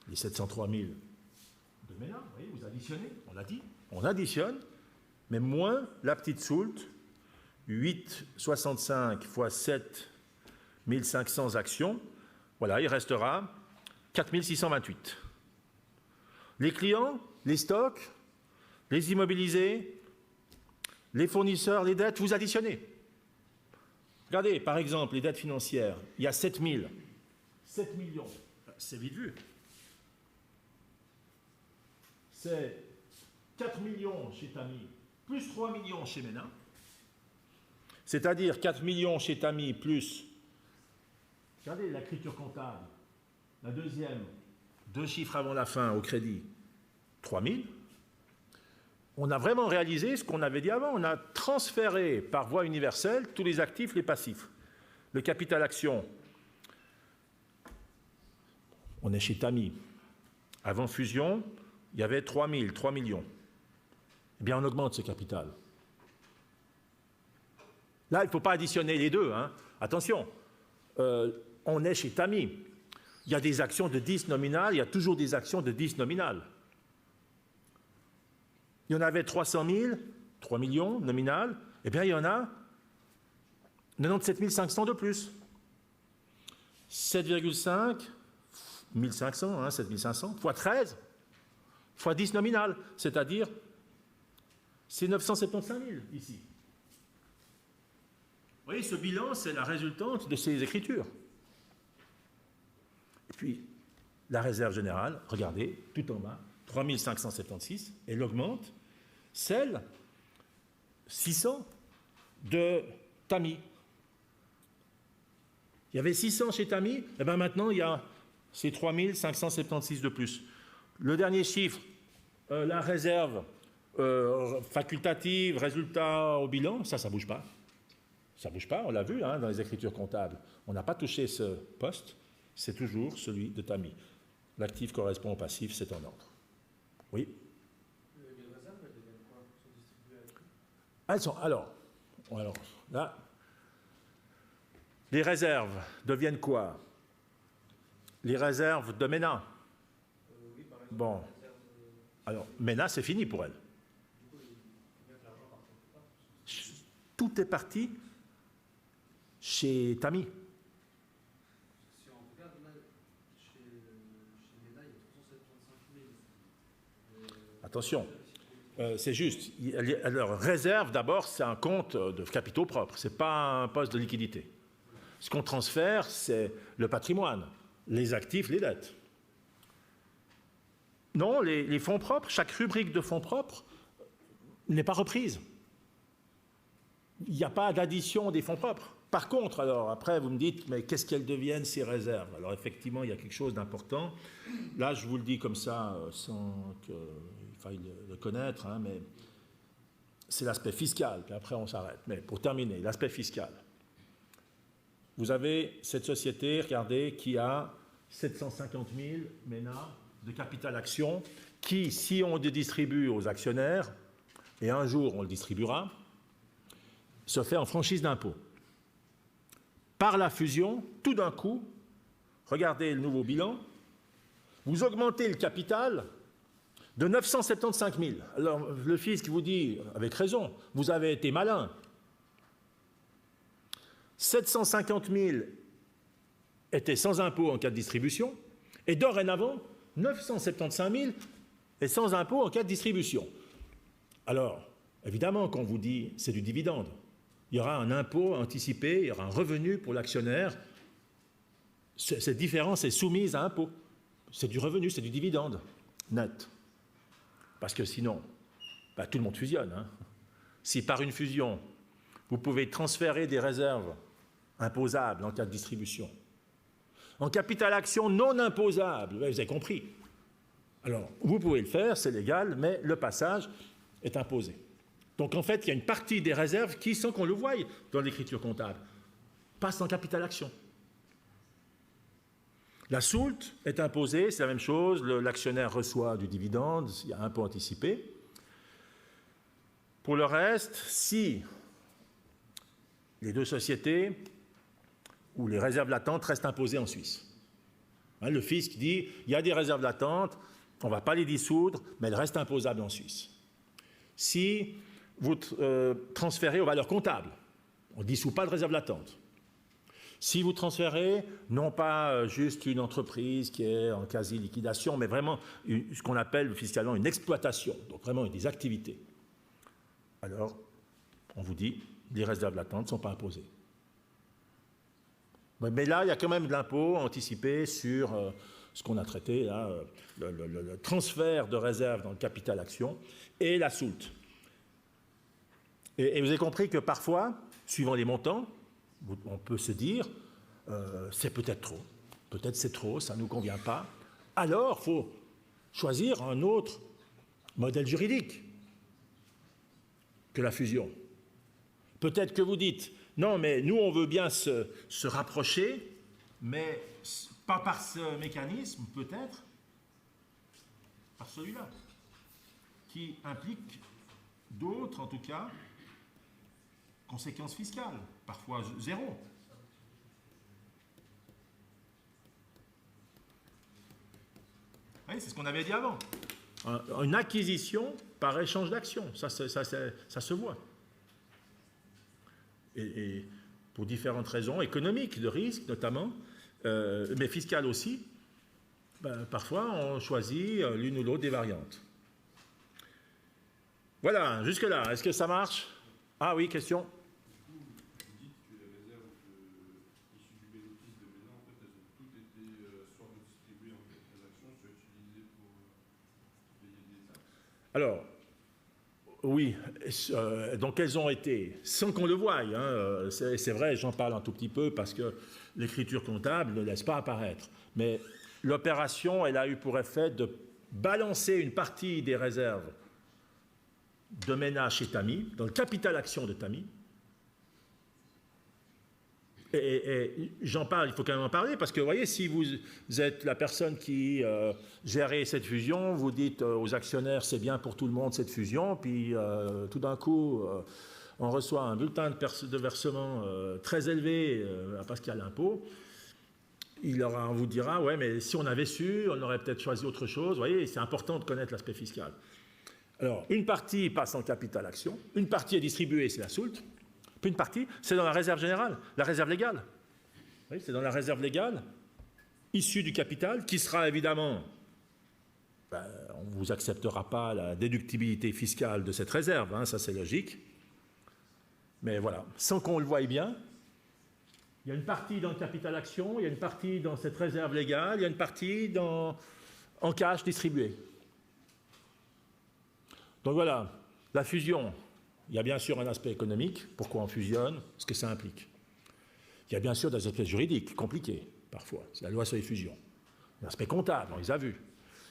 les 703 000 de MENA, vous voyez, vous additionnez, on l'a dit, on additionne, mais moins la petite soulte, 8,65 fois 7 500 actions, voilà, il restera 4 628. Les clients, les stocks, les immobilisés, les fournisseurs, les dettes, vous additionnez. Regardez, par exemple, les dettes financières, il y a 7 000. 7 millions, c'est vite vu. C'est 4 millions chez TAMI, plus 3 millions chez MENA. C'est-à-dire 4 millions chez TAMI plus, regardez l'écriture comptable, la deuxième, 2 chiffres avant la fin au crédit, 3 000. On a vraiment réalisé ce qu'on avait dit avant, on a transféré par voie universelle tous les actifs, les passifs. Le capital action, on est chez TAMI. Avant fusion, il y avait 3 000, 3 millions. eh bien on augmente ce capital. Là, il ne faut pas additionner les deux, hein. Attention, on est chez Tami. Il y a des actions de 10 nominales, il y a toujours des actions de 10 nominales. Il y en avait 300 000, 3 millions nominales, eh bien il y en a 97 500 de plus. 7,5, 1500, hein, 7500, fois 13, fois 10 nominales, c'est-à-dire c'est 975 000 ici. Vous voyez, ce bilan, c'est la résultante de ces écritures. Et puis, la réserve générale, regardez, tout en bas, 3576, elle augmente, celle 600 de Tami. Il y avait 600 chez Tami, et bien maintenant, il y a ces 3576 de plus. Le dernier chiffre, la réserve facultative, résultat au bilan, ça ne bouge pas. Ça ne bouge pas, on l'a vu hein, dans les écritures comptables. On n'a pas touché ce poste, c'est toujours celui de Tami. L'actif correspond au passif, c'est en ordre. Oui. Les réserves, elles deviennent quoi? Elles sont distribuées à qui? Elles sont, alors, là, les réserves deviennent quoi? Les réserves de MENA. Oui, par exemple. Bon. Alors, MENA, c'est fini pour elle. Du coup, il y a que l'argent par contre pas. Tout est parti chez Tami. Si on regarde là, chez MENA, il y a 375 000. Attention, c'est juste. Alors, réserve, d'abord, c'est un compte de capitaux propres. Ce n'est pas un poste de liquidité. Ce qu'on transfère, c'est le patrimoine, les actifs, les dettes. Non, les fonds propres, chaque rubrique de fonds propres n'est pas reprise. Il n'y a pas d'addition des fonds propres. Par contre, alors, après, vous me dites, mais qu'est-ce qu'elles deviennent, ces réserves? Alors, effectivement, il y a quelque chose d'important. Là, je vous le dis comme ça, sans qu'il faille le connaître, hein, mais c'est l'aspect fiscal, puis après, on s'arrête. Mais pour terminer, l'aspect fiscal. Vous avez cette société, regardez, qui a 750 000 MENA de capital action, qui, si on le distribue aux actionnaires, et un jour on le distribuera, se fait en franchise d'impôt. Par la fusion, tout d'un coup, regardez le nouveau bilan, vous augmentez le capital de 975 000. Alors le fisc vous dit, avec raison, vous avez été malin. 750 000 étaient sans impôt en cas de distribution, et dorénavant, 975 000 est sans impôt en cas de distribution. Alors, évidemment, quand on vous dit c'est du dividende, il y aura un impôt anticipé, il y aura un revenu pour l'actionnaire. Cette différence est soumise à impôt. C'est du revenu, c'est du dividende net. Parce que sinon, tout le monde fusionne. Hein. Si par une fusion, vous pouvez transférer des réserves imposables en cas de distribution, en capital action non imposable, vous avez compris. Alors, vous pouvez le faire, c'est légal, mais le passage est imposé. Donc, en fait, il y a une partie des réserves qui, sans qu'on le voie dans l'écriture comptable, passe en capital action. La soulte est imposée, c'est la même chose, l'actionnaire reçoit du dividende, il y a un impôt anticipé. Pour le reste, si les deux sociétés ou les réserves latentes restent imposées en Suisse. Hein, le fisc dit, il y a des réserves latentes, on ne va pas les dissoudre, mais elles restent imposables en Suisse. Si vous transférez aux valeurs comptables, on ne dissout pas de réserve latente. Si vous transférez, non pas juste une entreprise qui est en quasi-liquidation, mais vraiment ce qu'on appelle fiscalement une exploitation, donc vraiment des activités, alors on vous dit, les réserves latentes ne sont pas imposées. Mais là, il y a quand même de l'impôt anticipé sur ce qu'on a traité, là, le transfert de réserves dans le capital action et la soulte. Et vous avez compris que parfois, suivant les montants, on peut se dire, c'est peut-être trop, peut-être c'est trop, ça ne nous convient pas. Alors, il faut choisir un autre modèle juridique que la fusion. Peut-être que vous dites, non, mais nous, on veut bien se rapprocher, mais pas par ce mécanisme, peut-être, par celui-là, qui implique d'autres, en tout cas, conséquences fiscales, parfois zéro. Oui, c'est ce qu'on avait dit avant. Une acquisition par échange d'actions, ça se voit. Et pour différentes raisons, économiques, de risque notamment, mais fiscales aussi, parfois on choisit l'une ou l'autre des variantes. Voilà, jusque-là, est-ce que ça marche? Ah oui, question? Vous dites que les réserves issues du bénéfice de MENA, en fait, elles ont toutes été soit redistribuées en capitalisation, soit utilisées pour payer des taxes. Alors, oui, donc elles ont été, sans qu'on le voie, hein, c'est vrai, j'en parle un tout petit peu parce que l'écriture comptable ne laisse pas apparaître, mais l'opération, elle a eu pour effet de balancer une partie des réserves de MENA chez Tami, dans le capital action de Tami. Et j'en parle, il faut quand même en parler, parce que vous voyez, si vous êtes la personne qui gérait cette fusion, vous dites aux actionnaires c'est bien pour tout le monde cette fusion, puis tout d'un coup on reçoit un bulletin de versement très élevé parce qu'il y a l'impôt, on vous dira ouais mais si on avait su, on aurait peut-être choisi autre chose. Vous voyez, c'est important de connaître l'aspect fiscal. Alors, une partie passe en capital action, une partie est distribuée, c'est la soulte, puis une partie, c'est dans la réserve générale, la réserve légale. Oui, c'est dans la réserve légale, issue du capital, qui sera évidemment, on ne vous acceptera pas la déductibilité fiscale de cette réserve, hein, ça c'est logique. Mais voilà, sans qu'on le voie bien, il y a une partie dans le capital action, il y a une partie dans cette réserve légale, il y a une partie en cash distribué. Donc voilà, la fusion, il y a bien sûr un aspect économique, pourquoi on fusionne, ce que ça implique. Il y a bien sûr des aspects juridiques, compliqués, parfois, c'est la loi sur les fusions. L'aspect comptable, on les a vus.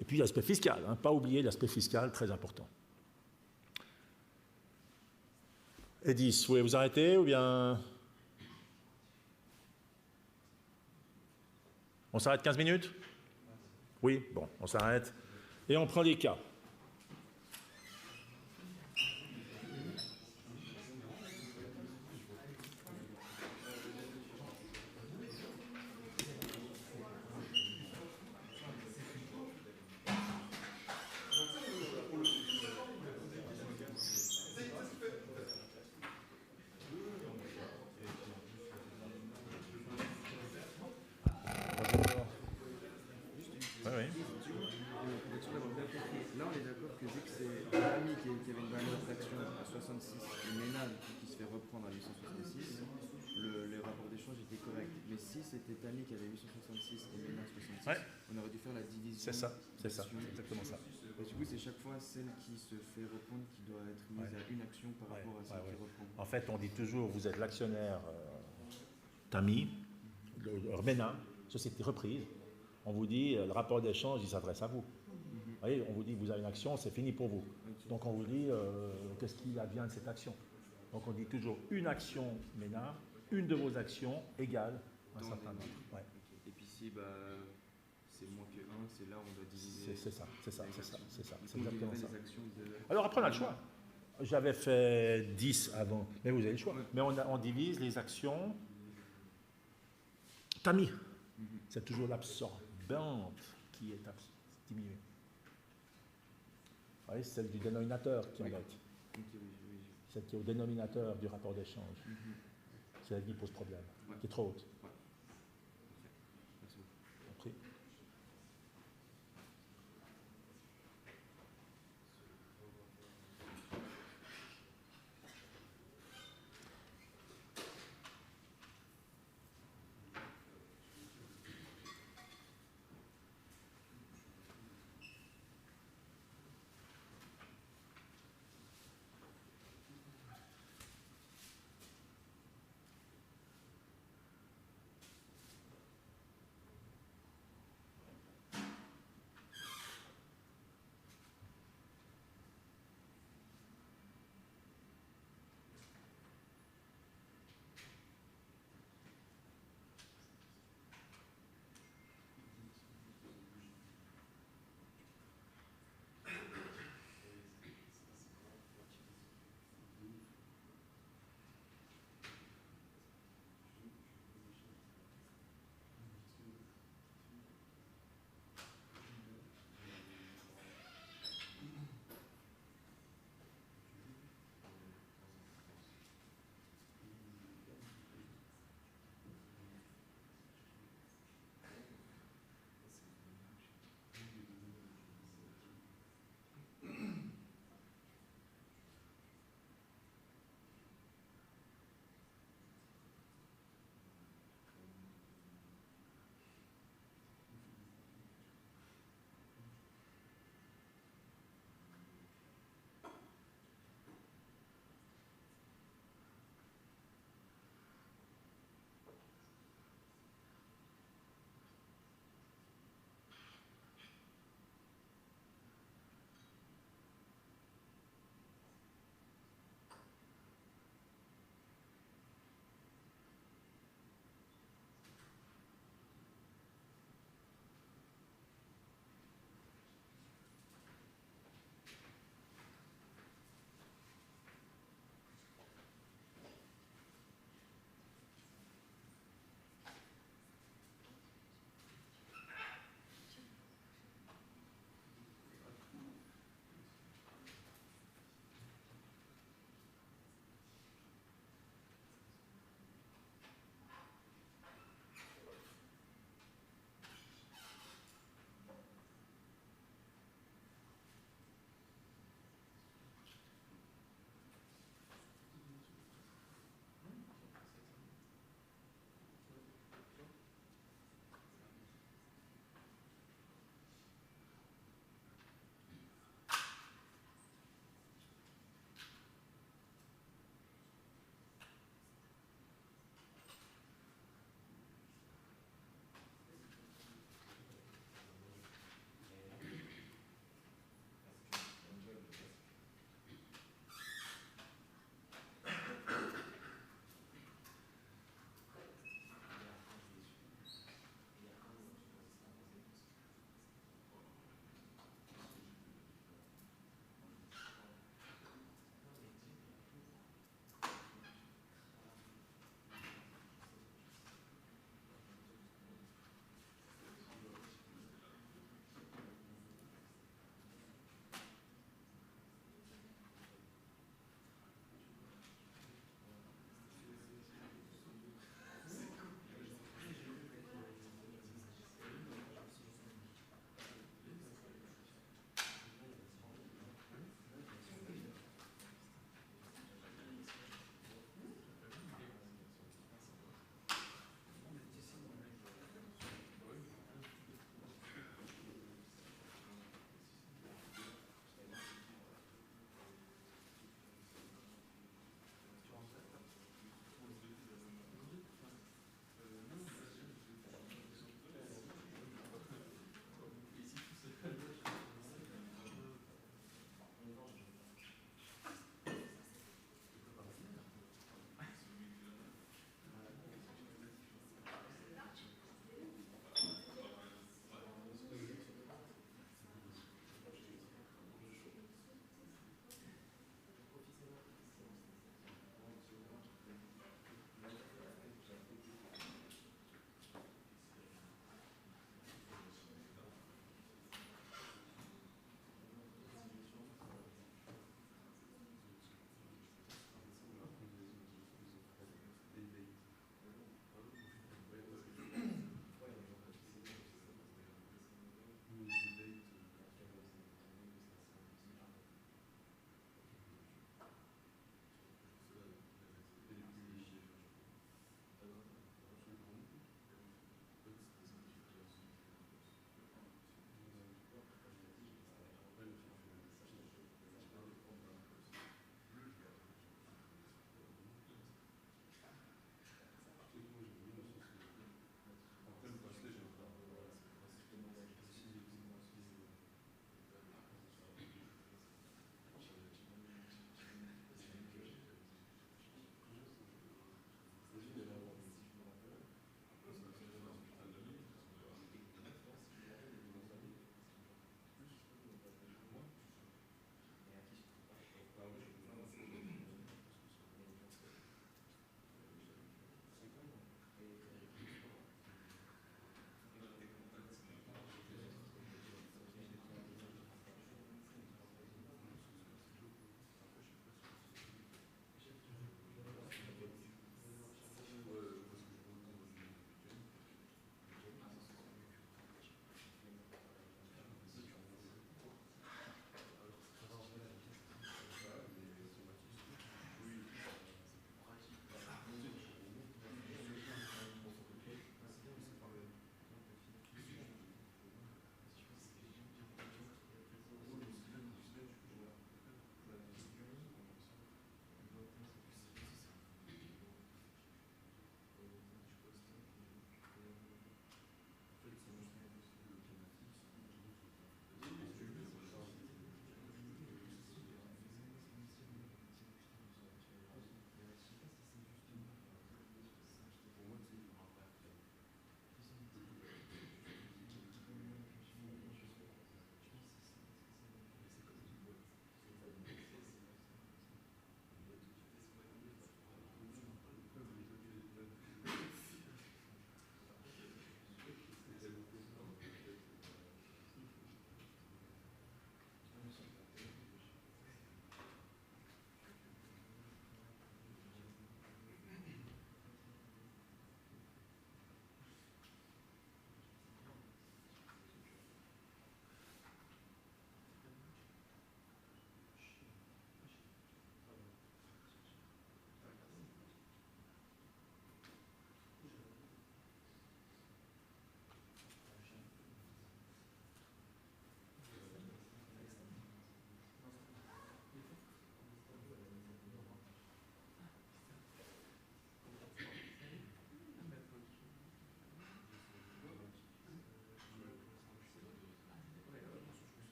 Et puis l'aspect fiscal, hein, pas oublier l'aspect fiscal, très important. Edith, vous voulez vous arrêter ou bien... On s'arrête 15 minutes? Oui, bon, on s'arrête. Et on prend les cas. Là, on est d'accord que vu que c'est Tami qui avait une valeur d'action à 66 et MENA qui se fait reprendre à 866, les rapports d'échange étaient corrects. Mais si c'était Tami qui avait 866 et MENA 66, on aurait dû faire la division. C'est ça, exactement ça. Et du coup, c'est chaque fois celle qui se fait reprendre qui doit être mise à une action par rapport à celle qui reprend. En fait, on dit toujours, vous êtes l'actionnaire Tami, MENA, société reprise. On vous dit, le rapport d'échange, il s'adresse à vous. Vous voyez, on vous dit, vous avez une action, c'est fini pour vous. Donc on vous dit, qu'est-ce qu'il advient de cette action? Donc on dit toujours une action MENA, une de vos actions égale un certain nombre. Ouais. Et puis si c'est moins que 1, c'est là où on doit diviser. C'est ça. C'est exactement ça. De... Alors après, on a le choix. J'avais fait 10 avant, mais vous avez le choix. Mais on divise les actions Tami. C'est toujours l'absorbante qui est diminuée. Vous voyez, c'est celle du dénominateur qui embête. Celle qui est au dénominateur du rapport d'échange. C'est elle qui pose problème, qui est trop haute. Merci.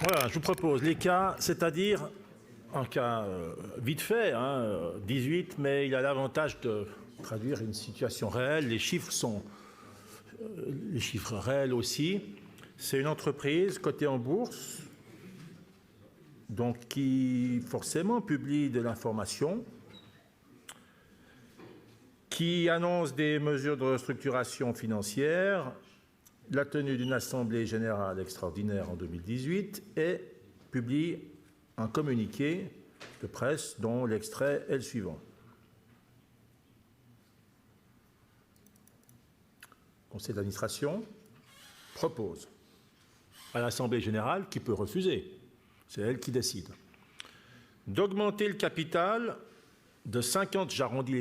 Voilà, je vous propose les cas, c'est-à-dire un cas vite fait, 18, mais il a l'avantage de traduire une situation réelle. Les chiffres sont les chiffres réels aussi. C'est une entreprise cotée en bourse, donc qui forcément publie de l'information, qui annonce des mesures de restructuration financière, la tenue d'une assemblée générale extraordinaire en 2018 et publie un communiqué de presse dont l'extrait est le suivant. Le conseil d'administration propose à l'assemblée générale, qui peut refuser, c'est elle qui décide, d'augmenter le capital de 50, j'arrondis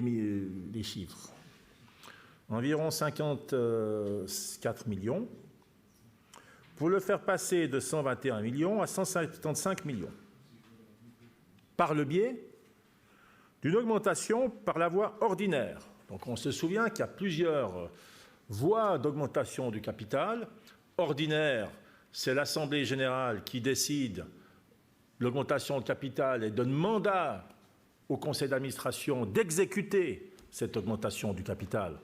les chiffres, environ 54 millions, pour le faire passer de 121 millions à 175 millions, par le biais d'une augmentation par la voie ordinaire. Donc on se souvient qu'il y a plusieurs voies d'augmentation du capital. Ordinaire, c'est l'Assemblée générale qui décide l'augmentation de capital et donne mandat au conseil d'administration d'exécuter cette augmentation du capital.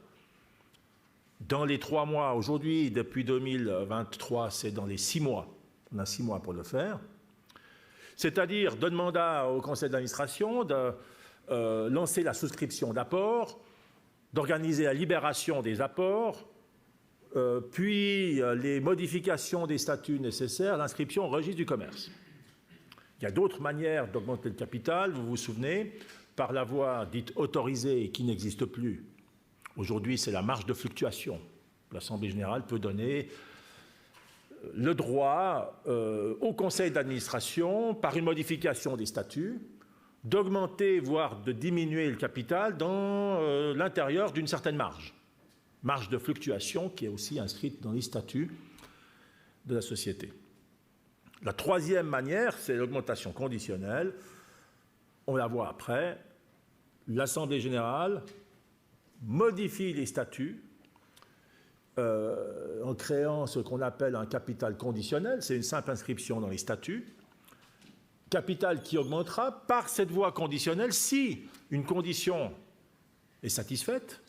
Dans les 3 mois, aujourd'hui, depuis 2023, c'est dans les 6 mois. On a 6 mois pour le faire. C'est-à-dire, donne mandat au conseil d'administration de lancer la souscription d'apports, d'organiser la libération des apports, puis les modifications des statuts nécessaires, l'inscription au registre du commerce. Il y a d'autres manières d'augmenter le capital, vous vous souvenez, par la voie dite autorisée qui n'existe plus. Aujourd'hui, c'est la marge de fluctuation. L'Assemblée générale peut donner le droit au conseil d'administration, par une modification des statuts, d'augmenter, voire de diminuer le capital dans l'intérieur d'une certaine marge. Marge de fluctuation qui est aussi inscrite dans les statuts de la société. La troisième manière, c'est l'augmentation conditionnelle. On la voit après. L'Assemblée générale modifie les statuts en créant ce qu'on appelle un capital conditionnel. C'est une simple inscription dans les statuts. Capital qui augmentera par cette voie conditionnelle si une condition est satisfaite.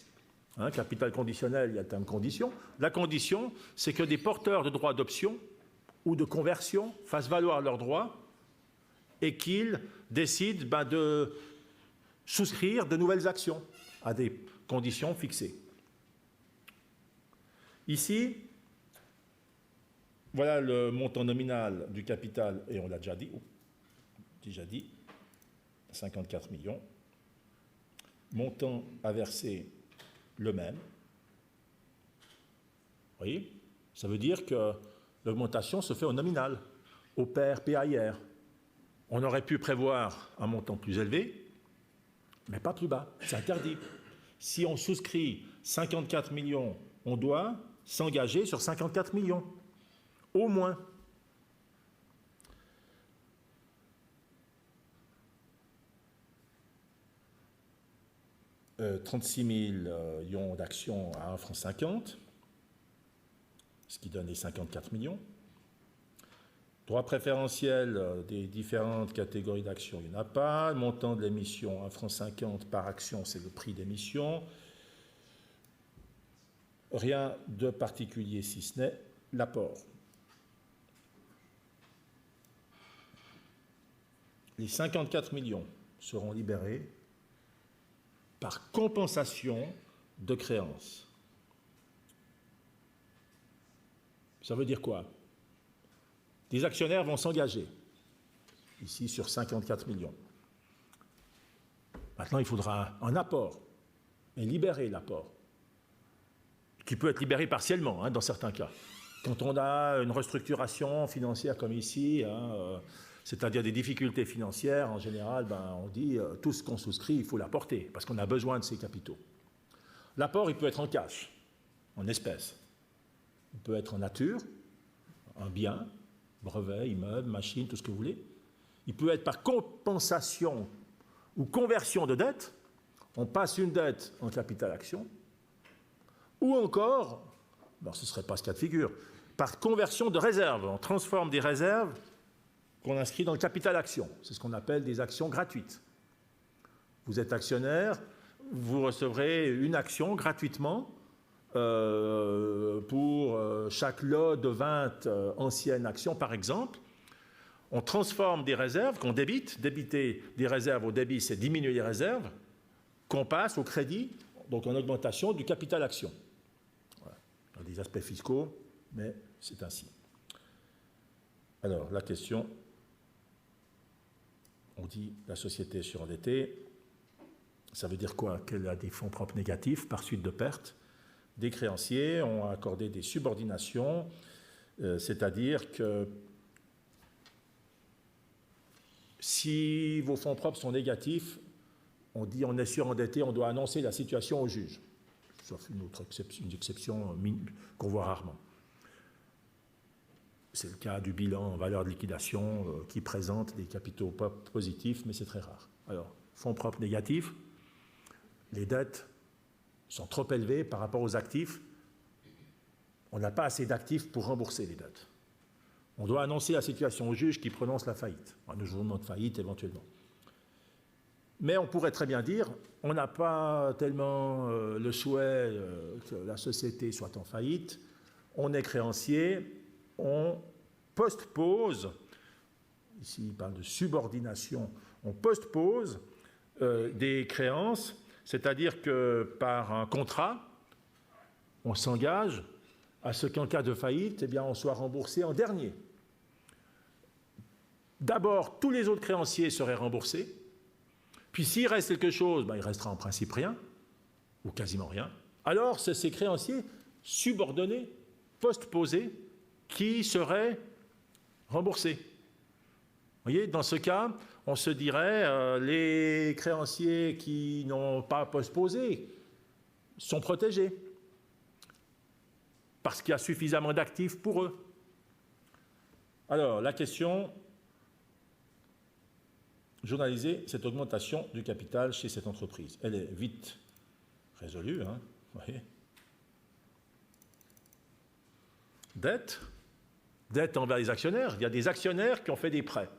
Capital conditionnel, il y a le terme condition. La condition, c'est que des porteurs de droits d'option ou de conversion fassent valoir leurs droits et qu'ils décident de souscrire de nouvelles actions à des conditions fixées. Ici, voilà le montant nominal du capital, et on l'a déjà dit, 54 millions. Montant à verser, le même. Vous voyez ? Ça veut dire que l'augmentation se fait au nominal, au pair PAIR. On aurait pu prévoir un montant plus élevé, mais pas plus bas. C'est interdit. Si on souscrit 54 millions, on doit s'engager sur 54 millions, au moins. « 36 millions d'actions à 1,50 franc, ce qui donne les 54 millions. Droit préférentiel des différentes catégories d'actions, il n'y en a pas. Le montant de l'émission, 1,50 franc par action, c'est le prix d'émission. Rien de particulier si ce n'est l'apport. Les 54 millions seront libérés par compensation de créances. Ça veut dire quoi? Des actionnaires vont s'engager, ici sur 54 millions. Maintenant, il faudra un apport, et libérer l'apport, qui peut être libéré partiellement, dans certains cas. Quand on a une restructuration financière comme ici, c'est-à-dire des difficultés financières, en général, on dit tout ce qu'on souscrit, il faut l'apporter, parce qu'on a besoin de ces capitaux. L'apport, il peut être en cash, en espèces. Il peut être en nature, un bien, brevet, immeuble, machine, tout ce que vous voulez. Il peut être par compensation ou conversion de dette. On passe une dette en capital action. Ou encore, ce ne serait pas ce cas de figure, par conversion de réserves. On transforme des réserves qu'on inscrit dans le capital action. C'est ce qu'on appelle des actions gratuites. Vous êtes actionnaire, vous recevrez une action gratuitement pour chaque lot de 20 anciennes actions, par exemple. On transforme des réserves qu'on débite. Débiter des réserves au débit, c'est diminuer les réserves, qu'on passe au crédit, donc en augmentation du capital action. Voilà. Il y a des aspects fiscaux, mais c'est ainsi. Alors, la question, on dit la société est surendettée. Ça veut dire quoi? Qu'elle a des fonds propres négatifs par suite de pertes. Des créanciers ont accordé des subordinations, c'est-à-dire que si vos fonds propres sont négatifs, on dit on est surendetté, on doit annoncer la situation au juge, sauf une exception qu'on voit rarement. C'est le cas du bilan en valeur de liquidation qui présente des capitaux propres positifs, mais c'est très rare. Alors, fonds propres négatifs, les dettes sont trop élevées par rapport aux actifs. On n'a pas assez d'actifs pour rembourser les dettes. On doit annoncer la situation au juge qui prononce la faillite, un jugement de faillite éventuellement. Mais on pourrait très bien dire, on n'a pas tellement le souhait que la société soit en faillite, on est créancier, on postpose, ici il parle de subordination, on postpose des créances, c'est-à-dire que par un contrat, on s'engage à ce qu'en cas de faillite, eh bien, on soit remboursé en dernier. D'abord, tous les autres créanciers seraient remboursés, puis s'il reste quelque chose, ben, il restera en principe rien, ou quasiment rien. Alors, c'est ces créanciers subordonnés, postposés, qui seraient remboursés. Vous voyez, dans ce cas, on se dirait les créanciers qui n'ont pas postposé sont protégés parce qu'il y a suffisamment d'actifs pour eux. Alors, la question, journaliser cette augmentation du capital chez cette entreprise. Elle est vite résolue, hein, vous voyez. Dette envers les actionnaires. Il y a des actionnaires qui ont fait des prêts.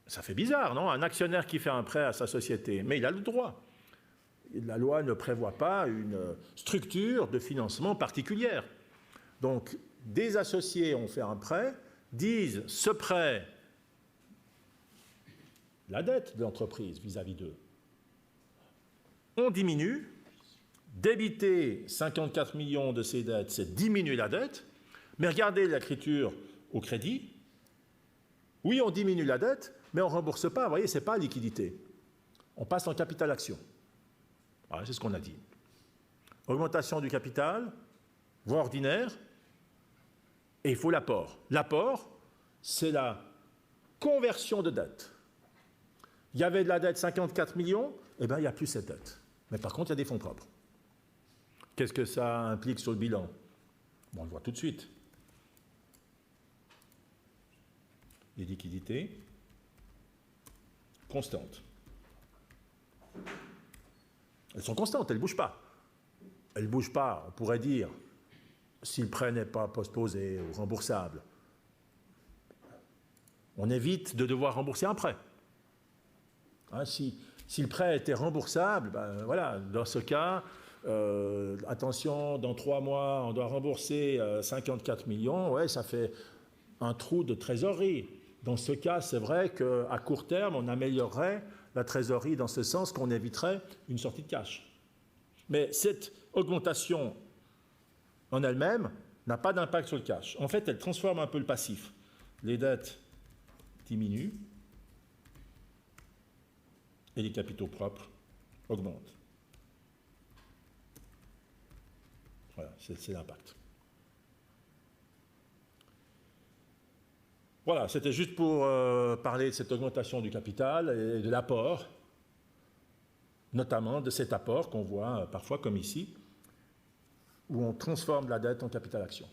Ça fait bizarre, non? Un actionnaire qui fait un prêt à sa société, mais il a le droit. La loi ne prévoit pas une structure de financement particulière. Donc, des associés ont fait un prêt, disent ce prêt, la dette de l'entreprise vis-à-vis d'eux, on diminue, débiter 54 millions de ces dettes, c'est diminuer la dette, mais regardez l'écriture au crédit, oui, on diminue la dette, mais on ne rembourse pas, vous voyez, ce n'est pas liquidité. On passe en capital action. Voilà, c'est ce qu'on a dit. Augmentation du capital, voie ordinaire, et il faut l'apport. L'apport, c'est la conversion de dette. Il y avait de la dette 54 millions, eh bien, il n'y a plus cette dette. Mais par contre, il y a des fonds propres. Qu'est-ce que ça implique sur le bilan? Bon, on le voit tout de suite. Les liquidités constantes. Elles sont constantes, elles ne bougent pas. Elles ne bougent pas, on pourrait dire, si le prêt n'est pas postposé ou remboursable, on évite de devoir rembourser un prêt. Hein, si le prêt était remboursable, ben voilà, dans ce cas, attention, dans 3 mois, on doit rembourser 54 millions, ouais, ça fait un trou de trésorerie. Dans ce cas, c'est vrai qu'à court terme, on améliorerait la trésorerie dans ce sens qu'on éviterait une sortie de cash. Mais cette augmentation en elle-même n'a pas d'impact sur le cash. En fait, elle transforme un peu le passif. Les dettes diminuent et les capitaux propres augmentent. Voilà, c'est l'impact. Voilà, c'était juste pour parler de cette augmentation du capital et de l'apport, notamment de cet apport qu'on voit parfois comme ici, où on transforme la dette en capital action.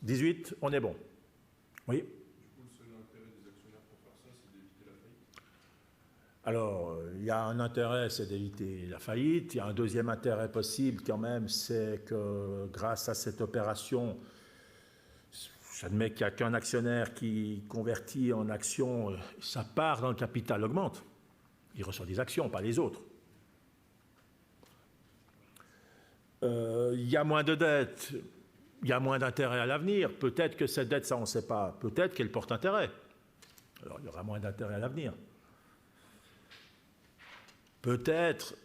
18, on est bon. Oui. Du coup, le seul intérêt des actionnaires pour faire ça, c'est d'éviter la faillite. Alors, il y a un intérêt, c'est d'éviter la faillite. Il y a un deuxième intérêt possible quand même, c'est que grâce à cette opération, j'admets qu'il n'y a qu'un actionnaire qui convertit en actions, sa part dans le capital augmente. Il reçoit des actions, pas les autres. Il y a moins de dettes, il y a moins d'intérêt à l'avenir. Peut-être que cette dette, ça on ne sait pas, peut-être qu'elle porte intérêt. Alors il y aura moins d'intérêt à l'avenir. Peut-être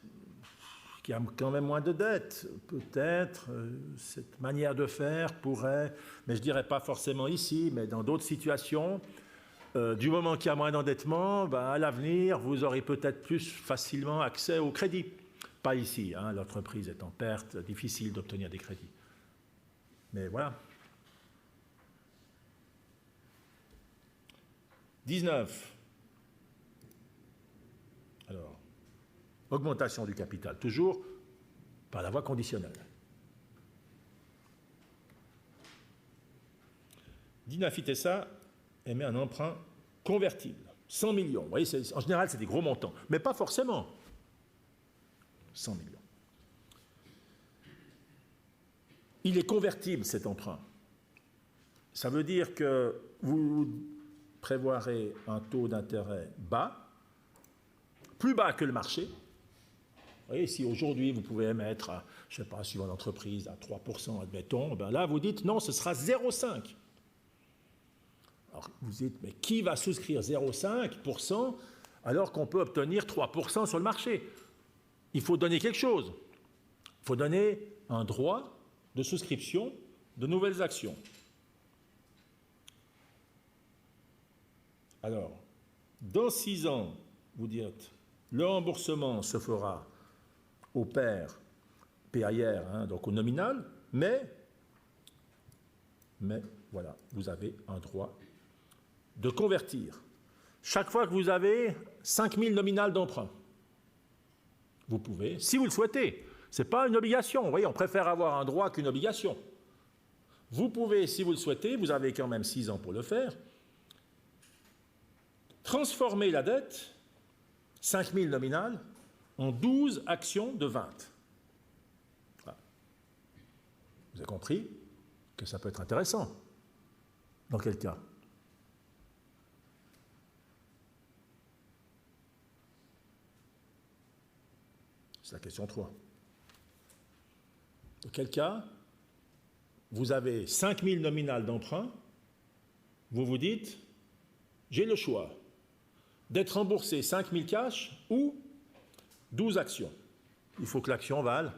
qu'il y a quand même moins de dettes. Peut-être cette manière de faire pourrait, mais je ne dirais pas forcément ici, mais dans d'autres situations, du moment qu'il y a moins d'endettement, à l'avenir, vous aurez peut-être plus facilement accès au crédit. Pas ici, hein, l'entreprise est en perte, difficile d'obtenir des crédits. Mais voilà. 19. Alors, augmentation du capital, toujours par la voie conditionnelle. 19 Itesa émet un emprunt convertible, 100 millions. Vous voyez, en général, c'est des gros montants, mais pas forcément. 100 millions. Il est convertible, cet emprunt. Ça veut dire que vous prévoirez un taux d'intérêt bas, plus bas que le marché. Vous voyez, si aujourd'hui vous pouvez émettre, je ne sais pas, suivant l'entreprise, à 3%, admettons, là vous dites non, ce sera 0,5. Alors vous dites, mais qui va souscrire 0,5% alors qu'on peut obtenir 3% sur le marché? Il faut donner quelque chose. Il faut donner un droit de souscription de nouvelles actions. Alors, dans 6 ans, vous dites, le remboursement se fera au pair PAIR, hein, donc au nominal, mais voilà, vous avez un droit de convertir. Chaque fois que vous avez 5 000 nominales d'emprunt, vous pouvez, si vous le souhaitez, ce n'est pas une obligation, vous voyez, on préfère avoir un droit qu'une obligation. Vous pouvez, si vous le souhaitez, vous avez quand même 6 ans pour le faire, transformer la dette, 5 000 nominales, en 12 actions de 20. Voilà. Vous avez compris que ça peut être intéressant. Dans quel cas? C'est la question 3. Dans quel cas, vous avez 5 000 nominales d'emprunt, vous vous dites, j'ai le choix d'être remboursé 5 000 cash ou 12 actions. Il faut que l'action vale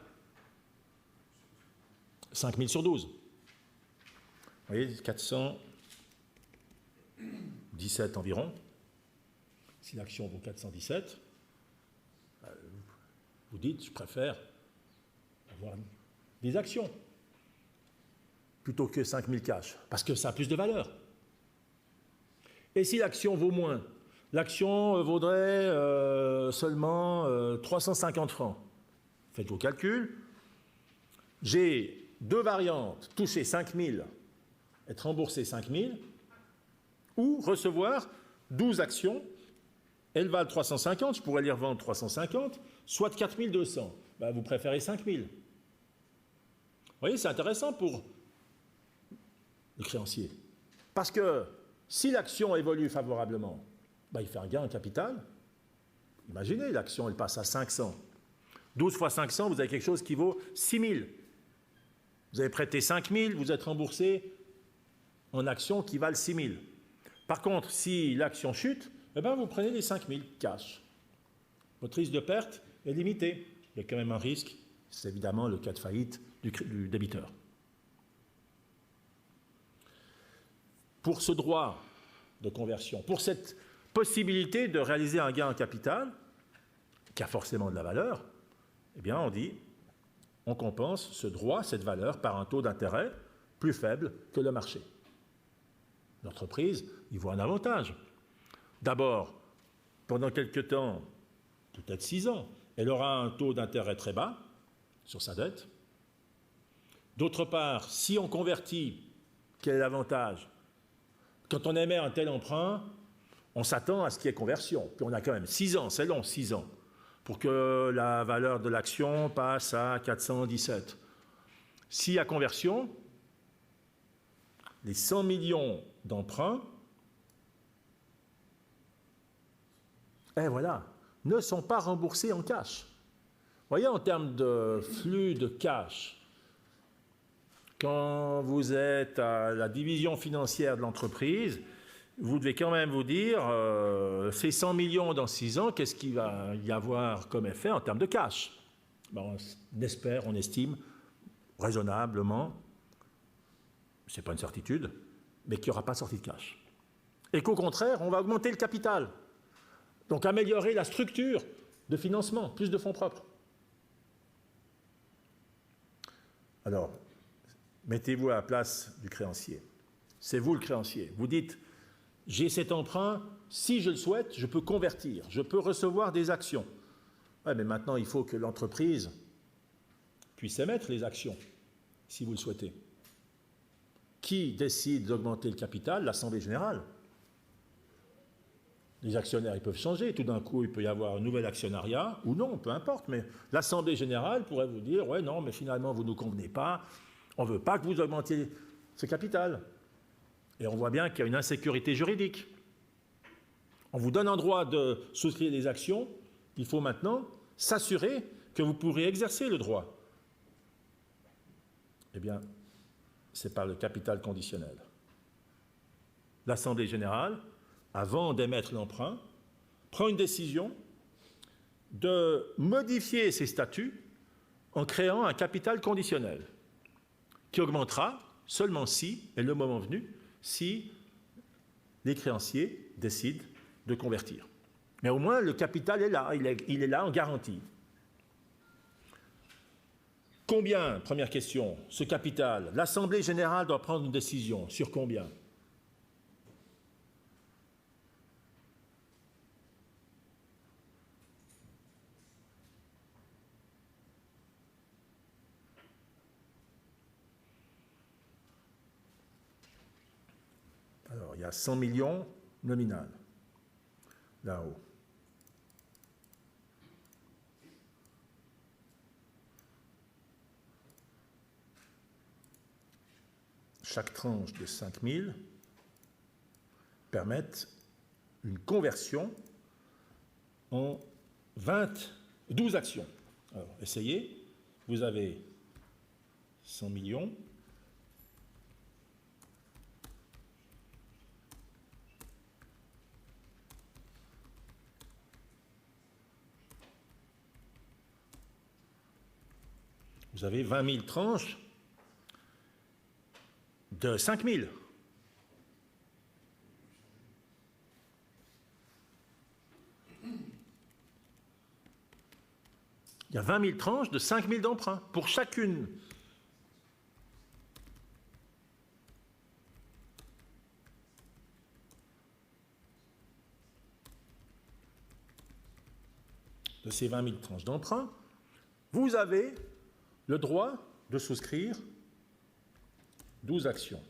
5 000 sur 12. Vous voyez, 417 environ. Si l'action vaut 417, vous dites, je préfère avoir des actions plutôt que 5 000 cash, parce que ça a plus de valeur. Et si l'action vaut moins, l'action vaudrait seulement 350 francs. Faites vos calculs. J'ai 2 variantes, toucher 5 000, être remboursé 5 000, ou recevoir 12 actions. Elles valent 350, je pourrais les revendre 350, soit 4 200. Vous préférez 5 000. Vous voyez, c'est intéressant pour le créancier. Parce que si l'action évolue favorablement, il fait un gain en capital. Imaginez, l'action, elle passe à 500. 12 fois 500, vous avez quelque chose qui vaut 6 000. Vous avez prêté 5 000, vous êtes remboursé en actions qui valent 6 000. Par contre, si l'action chute, vous prenez les 5 000 cash. Votre risque de perte est limité. Il y a quand même un risque, c'est évidemment le cas de faillite du débiteur. Pour ce droit de conversion, pour cette possibilité de réaliser un gain en capital, qui a forcément de la valeur, on dit, on compense ce droit, cette valeur, par un taux d'intérêt plus faible que le marché. L'entreprise y voit un avantage. D'abord, pendant quelques temps, peut-être 6 ans, elle aura un taux d'intérêt très bas sur sa dette. D'autre part, si on convertit, quel est l'avantage? Quand on émet un tel emprunt, on s'attend à ce qu'il y ait conversion. Puis on a quand même 6 ans, c'est long, 6 ans, pour que la valeur de l'action passe à 417. S'il y a conversion, les 100 millions d'emprunts, et voilà, ne sont pas remboursés en cash. Vous voyez, en termes de flux de cash, quand vous êtes à la division financière de l'entreprise, vous devez quand même vous dire, ces 100 millions dans 6 ans, qu'est-ce qu'il va y avoir comme effet en termes de cash? On espère, on estime, raisonnablement, ce n'est pas une certitude, mais qu'il n'y aura pas de sortie de cash. Et qu'au contraire, on va augmenter le capital. Donc améliorer la structure de financement, plus de fonds propres. Alors, mettez-vous à la place du créancier. C'est vous le créancier. Vous dites, j'ai cet emprunt, si je le souhaite, je peux convertir, je peux recevoir des actions. Ouais, mais maintenant, il faut que l'entreprise puisse émettre les actions, si vous le souhaitez. Qui décide d'augmenter le capital? L'Assemblée générale. Les actionnaires, ils peuvent changer. Tout d'un coup, il peut y avoir un nouvel actionnariat, ou non, peu importe. Mais l'Assemblée générale pourrait vous dire, ouais, non, mais finalement, vous ne nous convenez pas. On ne veut pas que vous augmentiez ce capital. Et on voit bien qu'il y a une insécurité juridique. On vous donne un droit de souscrire des actions. Il faut maintenant s'assurer que vous pourrez exercer le droit. Eh bien, c'est par le capital conditionnel. L'Assemblée générale, avant d'émettre l'emprunt, prend une décision de modifier ses statuts en créant un capital conditionnel qui augmentera seulement si, et le moment venu, si les créanciers décident de convertir. Mais au moins, le capital est là, il est là en garantie. Combien, première question, ce capital, l'Assemblée générale doit prendre une décision sur combien? Alors, il y a 100 millions nominal, là-haut. Chaque tranche de 5 000 permettent une conversion en 12 actions. Alors, essayez. Vous avez 100 millions. Vous avez 20 000 tranches de 5 000. Il y a 20 000 tranches de 5 000 d'emprunt pour chacune. De ces 20 000 tranches d'emprunt, vous avez le droit de souscrire 12 actions.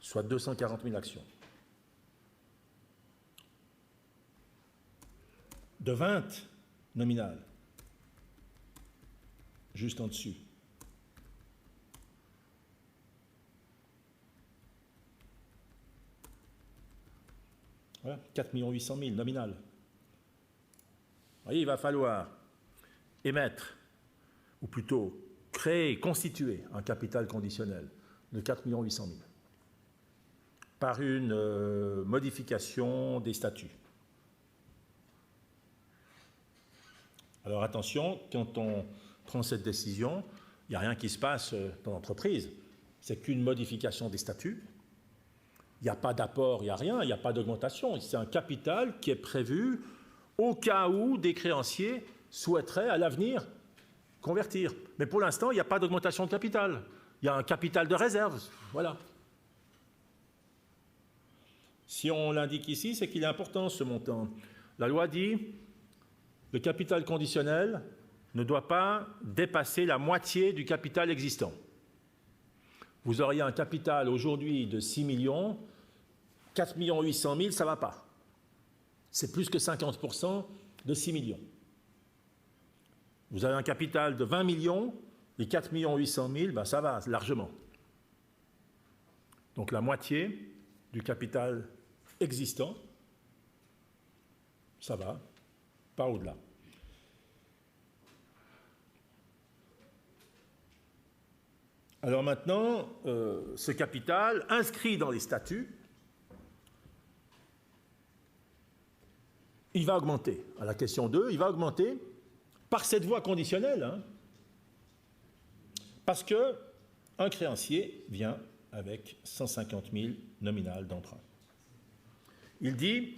Soit 240 000 actions. De 20 nominales, juste en dessus. Voilà, 4 800 000 nominales. Vous voyez, il va falloir émettre, ou plutôt créer, constituer un capital conditionnel de 4 800 000 par une modification des statuts. Alors attention, quand on prend cette décision, il n'y a rien qui se passe dans l'entreprise. C'est qu'une modification des statuts. Il n'y a pas d'apport, il n'y a rien, il n'y a pas d'augmentation. C'est un capital qui est prévu au cas où des créanciers souhaiteraient à l'avenir convertir. Mais pour l'instant, il n'y a pas d'augmentation de capital. Il y a un capital de réserve. Voilà. Si on l'indique ici, c'est qu'il est important ce montant. La loi dit le capital conditionnel ne doit pas dépasser la moitié du capital existant. Vous auriez un capital aujourd'hui de 6 millions, 4 800 000, ça ne va pas. C'est plus que 50% de 6 millions. Vous avez un capital de 20 millions, les 4 800 000, ben ça va largement. Donc la moitié du capital existant, ça va, pas au-delà. Alors maintenant, ce capital inscrit dans les statuts, il va augmenter. À la question 2, il va augmenter par cette voie conditionnelle, hein, parce qu'un créancier vient avec 150 000 nominales d'emprunt. Il dit,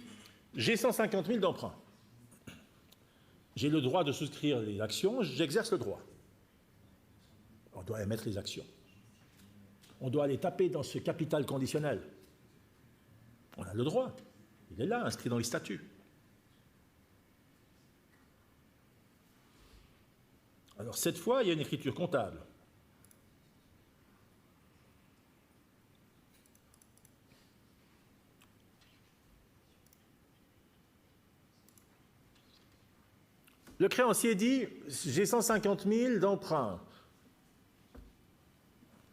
j'ai 150 000 d'emprunt. J'ai le droit de souscrire les actions, j'exerce le droit. On doit émettre les actions. On doit aller taper dans ce capital conditionnel. On a le droit. Il est là, inscrit dans les statuts. Alors cette fois, il y a une écriture comptable. Le créancier dit, j'ai 150 000 d'emprunt.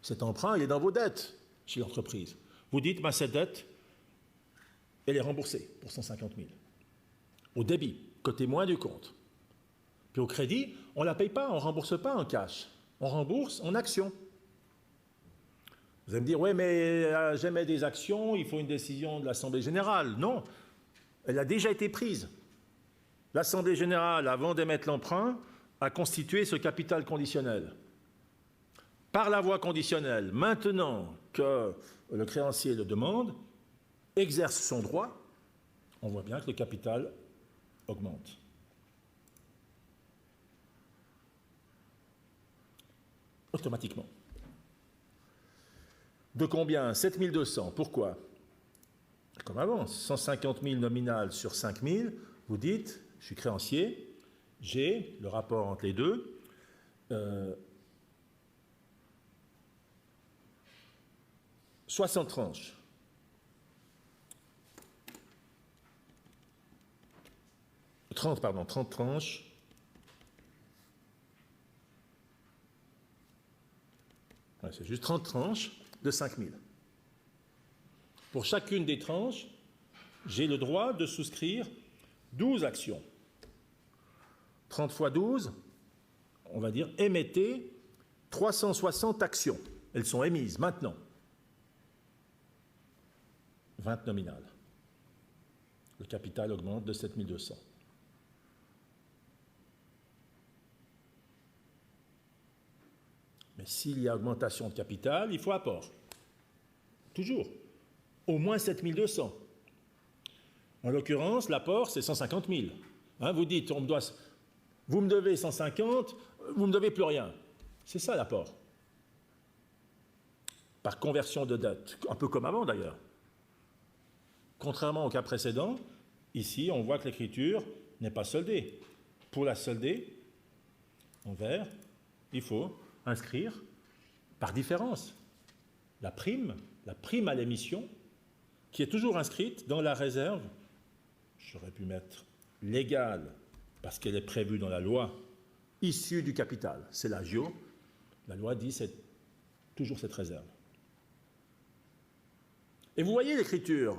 Cet emprunt, il est dans vos dettes chez l'entreprise. Vous dites, ben, cette dette, elle est remboursée pour 150 000. Au débit, côté moins du compte. Puis au crédit, on ne la paye pas, on ne rembourse pas en cash. On rembourse en actions. Vous allez me dire, oui, mais j'émets des actions, il faut une décision de l'Assemblée générale. Non, elle a déjà été prise. L'Assemblée générale, avant d'émettre l'emprunt, a constitué ce capital conditionnel. Par la voie conditionnelle, maintenant que le créancier le demande, exerce son droit, on voit bien que le capital augmente. Automatiquement. De combien? 7 200. Pourquoi? Comme avant, 150 000 nominales sur 5 000, vous dites, je suis créancier, j'ai le rapport entre les deux, 60 tranches. Pardon, 30 tranches. Ouais, c'est juste 30 tranches de 5 000. Pour chacune des tranches, j'ai le droit de souscrire 12 actions. 30 fois 12, on va dire, émettez 360 actions. Elles sont émises maintenant. 20 nominales. Le capital augmente de 7 200. Mais s'il y a augmentation de capital, il faut apport. Toujours. Au moins 7 200. En l'occurrence, l'apport, c'est 150 000. Hein, vous dites, vous me devez 150, vous ne me devez plus rien. C'est ça l'apport. Par conversion de dette, un peu comme avant d'ailleurs. Contrairement au cas précédent, ici, on voit que l'écriture n'est pas soldée. Pour la solder, en vert, il faut inscrire par différence la prime à l'émission, qui est toujours inscrite dans la réserve. J'aurais pu mettre légale, parce qu'elle est prévue dans la loi, issue du capital. C'est l'agio. La loi dit c'est toujours cette réserve. Et vous voyez l'écriture,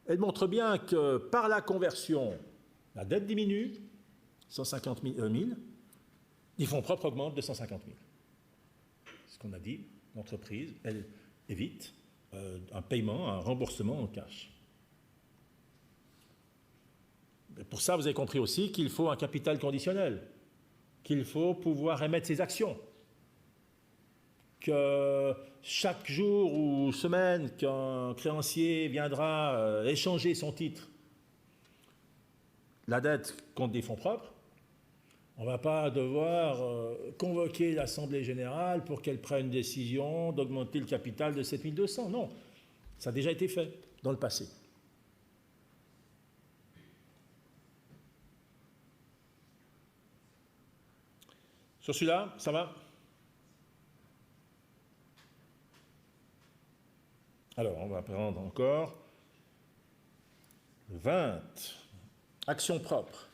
elle montre bien que par la conversion, la dette diminue, 150 000, les fonds propres augmentent de 150 000. Ce qu'on a dit, l'entreprise, elle évite un paiement, un remboursement en cash. Et pour ça, vous avez compris aussi qu'il faut un capital conditionnel, qu'il faut pouvoir émettre ses actions, que chaque jour ou semaine qu'un créancier viendra échanger son titre, la dette contre des fonds propres, on ne va pas devoir convoquer l'Assemblée générale pour qu'elle prenne une décision d'augmenter le capital de 7 200. Non, ça a déjà été fait dans le passé. Sur celui-là, ça va? Alors, on va prendre encore 20. Action propre.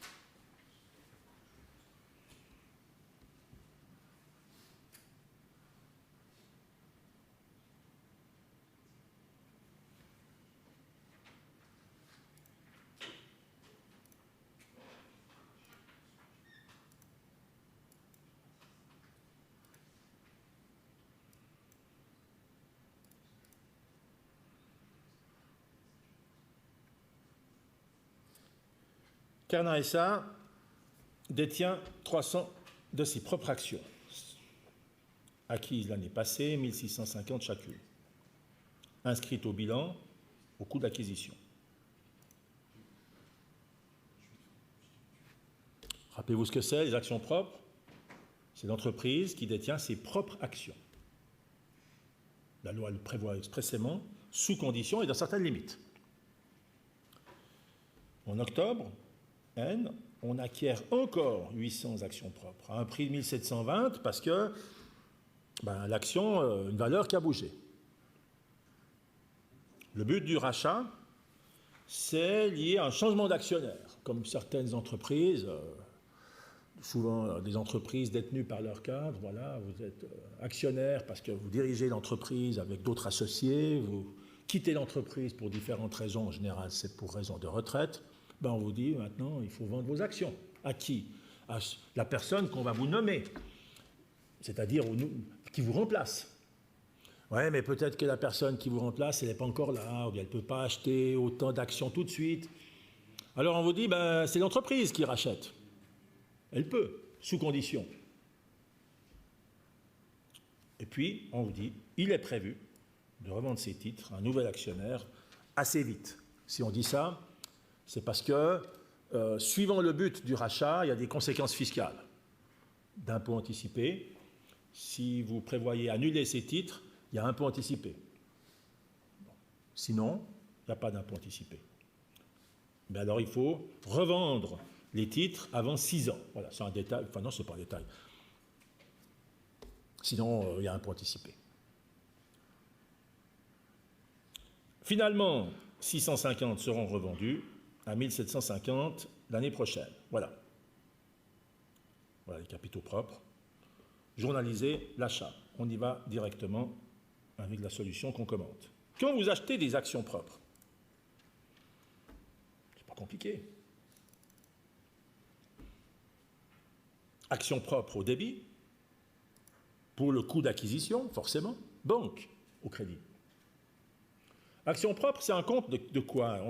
Carnat SA détient 300 de ses propres actions, acquises l'année passée, 1650 chacune, inscrites au bilan au coût d'acquisition. Rappelez-vous ce que c'est, les actions propres? C'est l'entreprise qui détient ses propres actions. La loi le prévoit expressément, sous condition et dans certaines limites. En octobre, on acquiert encore 800 actions propres à un prix de 1720 parce que l'action, une valeur qui a bougé. Le but du rachat, c'est lié à un changement d'actionnaire, comme certaines entreprises, souvent des entreprises détenues par leur cadre. Voilà, vous êtes actionnaire parce que vous dirigez l'entreprise avec d'autres associés, vous quittez l'entreprise pour différentes raisons, en général c'est pour raison de retraite. On vous dit maintenant, il faut vendre vos actions. À qui? À la personne qu'on va vous nommer, c'est-à-dire qui vous remplace. Oui, mais peut-être que la personne qui vous remplace, elle n'est pas encore là, ou bien elle ne peut pas acheter autant d'actions tout de suite. Alors on vous dit, c'est l'entreprise qui rachète. Elle peut, sous condition. Et puis, on vous dit, il est prévu de revendre ces titres à un nouvel actionnaire assez vite. Si on dit ça, c'est parce que, suivant le but du rachat, il y a des conséquences fiscales. D'impôt anticipé. Si vous prévoyez annuler ces titres, il y a un impôt anticipé. Sinon, il n'y a pas d'impôt anticipé. Mais alors, il faut revendre les titres avant 6 ans. Voilà, c'est un détail. Enfin, non, ce n'est pas un détail. Sinon, il y a un impôt anticipé. Finalement, 650 seront revendus à 1750 l'année prochaine. Voilà. Voilà les capitaux propres. Journaliser l'achat. On y va directement avec la solution qu'on commente. Quand vous achetez des actions propres, c'est pas compliqué. Actions propres au débit, pour le coût d'acquisition, forcément, banque au crédit. Action propre, c'est un compte de quoi?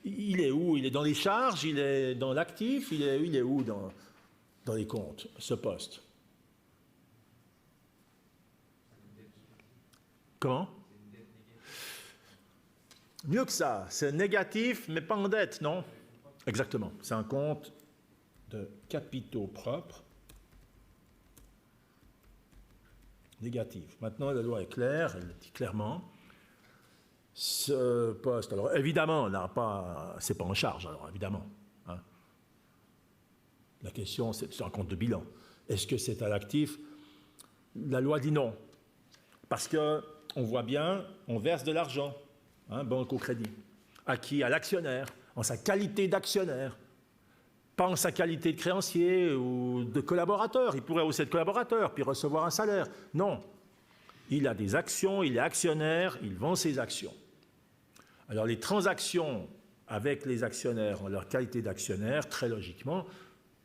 Il est où? Il est dans les charges, il est dans l'actif, il est où dans les comptes, ce poste? Comment? Mieux que ça, c'est négatif, mais pas en dette, non? Exactement, c'est un compte de capitaux propres négatif. Maintenant, la loi est claire, elle le dit clairement. Ce poste, alors évidemment, c'est pas en charge, alors évidemment. Hein. La question, c'est un compte de bilan. Est-ce que c'est à l'actif? La loi dit non. Parce qu'on voit bien, on verse de l'argent, banque au crédit. À qui? À l'actionnaire, en sa qualité d'actionnaire. Pas en sa qualité de créancier ou de collaborateur. Il pourrait aussi être collaborateur, puis recevoir un salaire. Non. Il a des actions, il est actionnaire, il vend ses actions. Alors les transactions avec les actionnaires en leur qualité d'actionnaire, très logiquement,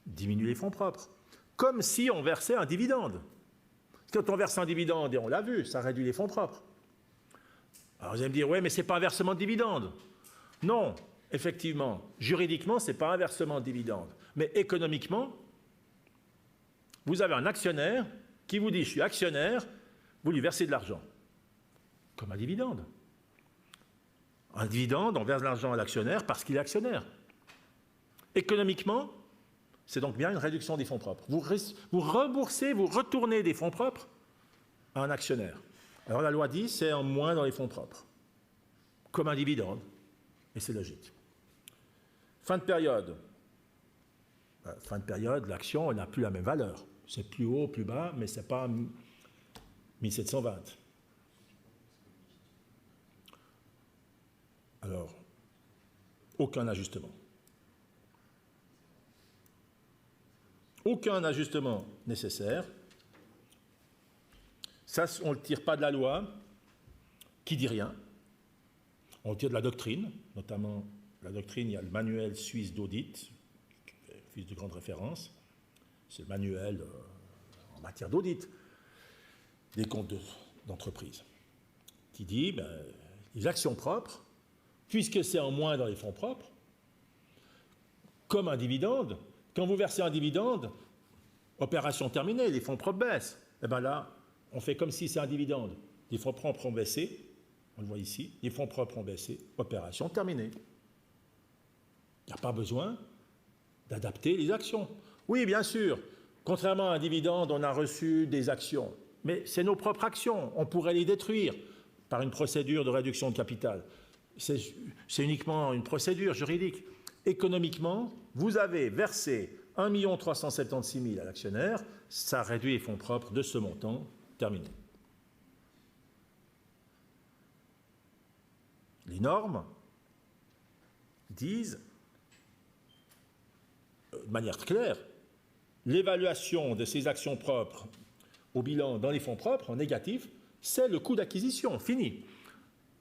diminuent les fonds propres. Comme si on versait un dividende. Quand on verse un dividende, et on l'a vu, ça réduit les fonds propres. Alors vous allez me dire, oui, mais ce n'est pas un versement de dividende. Non, effectivement, juridiquement, ce n'est pas un versement de dividende. Mais économiquement, vous avez un actionnaire qui vous dit, je suis actionnaire, vous lui versez de l'argent. Comme un dividende. Un dividende, on verse de l'argent à l'actionnaire parce qu'il est actionnaire. Économiquement, c'est donc bien une réduction des fonds propres. Vous remboursez, vous retournez des fonds propres à un actionnaire. Alors la loi dit, c'est en moins dans les fonds propres. Comme un dividende. Et c'est logique. Fin de période. Fin de période, l'action n'a plus la même valeur. C'est plus haut, plus bas, mais ce n'est pas 1720. Alors, aucun ajustement. Aucun ajustement nécessaire. Ça, on ne le tire pas de la loi, qui dit rien. On le tire de la doctrine, notamment la doctrine, il y a le manuel suisse d'audit, suisse de grande référence. C'est le manuel en matière d'audit des comptes d'entreprise, qui dit les actions propres, puisque c'est en moins dans les fonds propres, comme un dividende, quand vous versez un dividende, opération terminée, les fonds propres baissent. Et bien là, on fait comme si c'est un dividende. Les fonds propres ont baissé, on le voit ici, les fonds propres ont baissé, opération terminée. Il n'y a pas besoin d'adapter les actions. Oui, bien sûr, contrairement à un dividende, on a reçu des actions, mais c'est nos propres actions, on pourrait les détruire par une procédure de réduction de capital. C'est uniquement une procédure juridique. Économiquement, vous avez versé 1 376 000 à l'actionnaire, ça réduit les fonds propres de ce montant, terminé. Les normes disent, de manière claire, l'évaluation de ces actions propres au bilan dans les fonds propres, en négatif, c'est le coût d'acquisition, fini.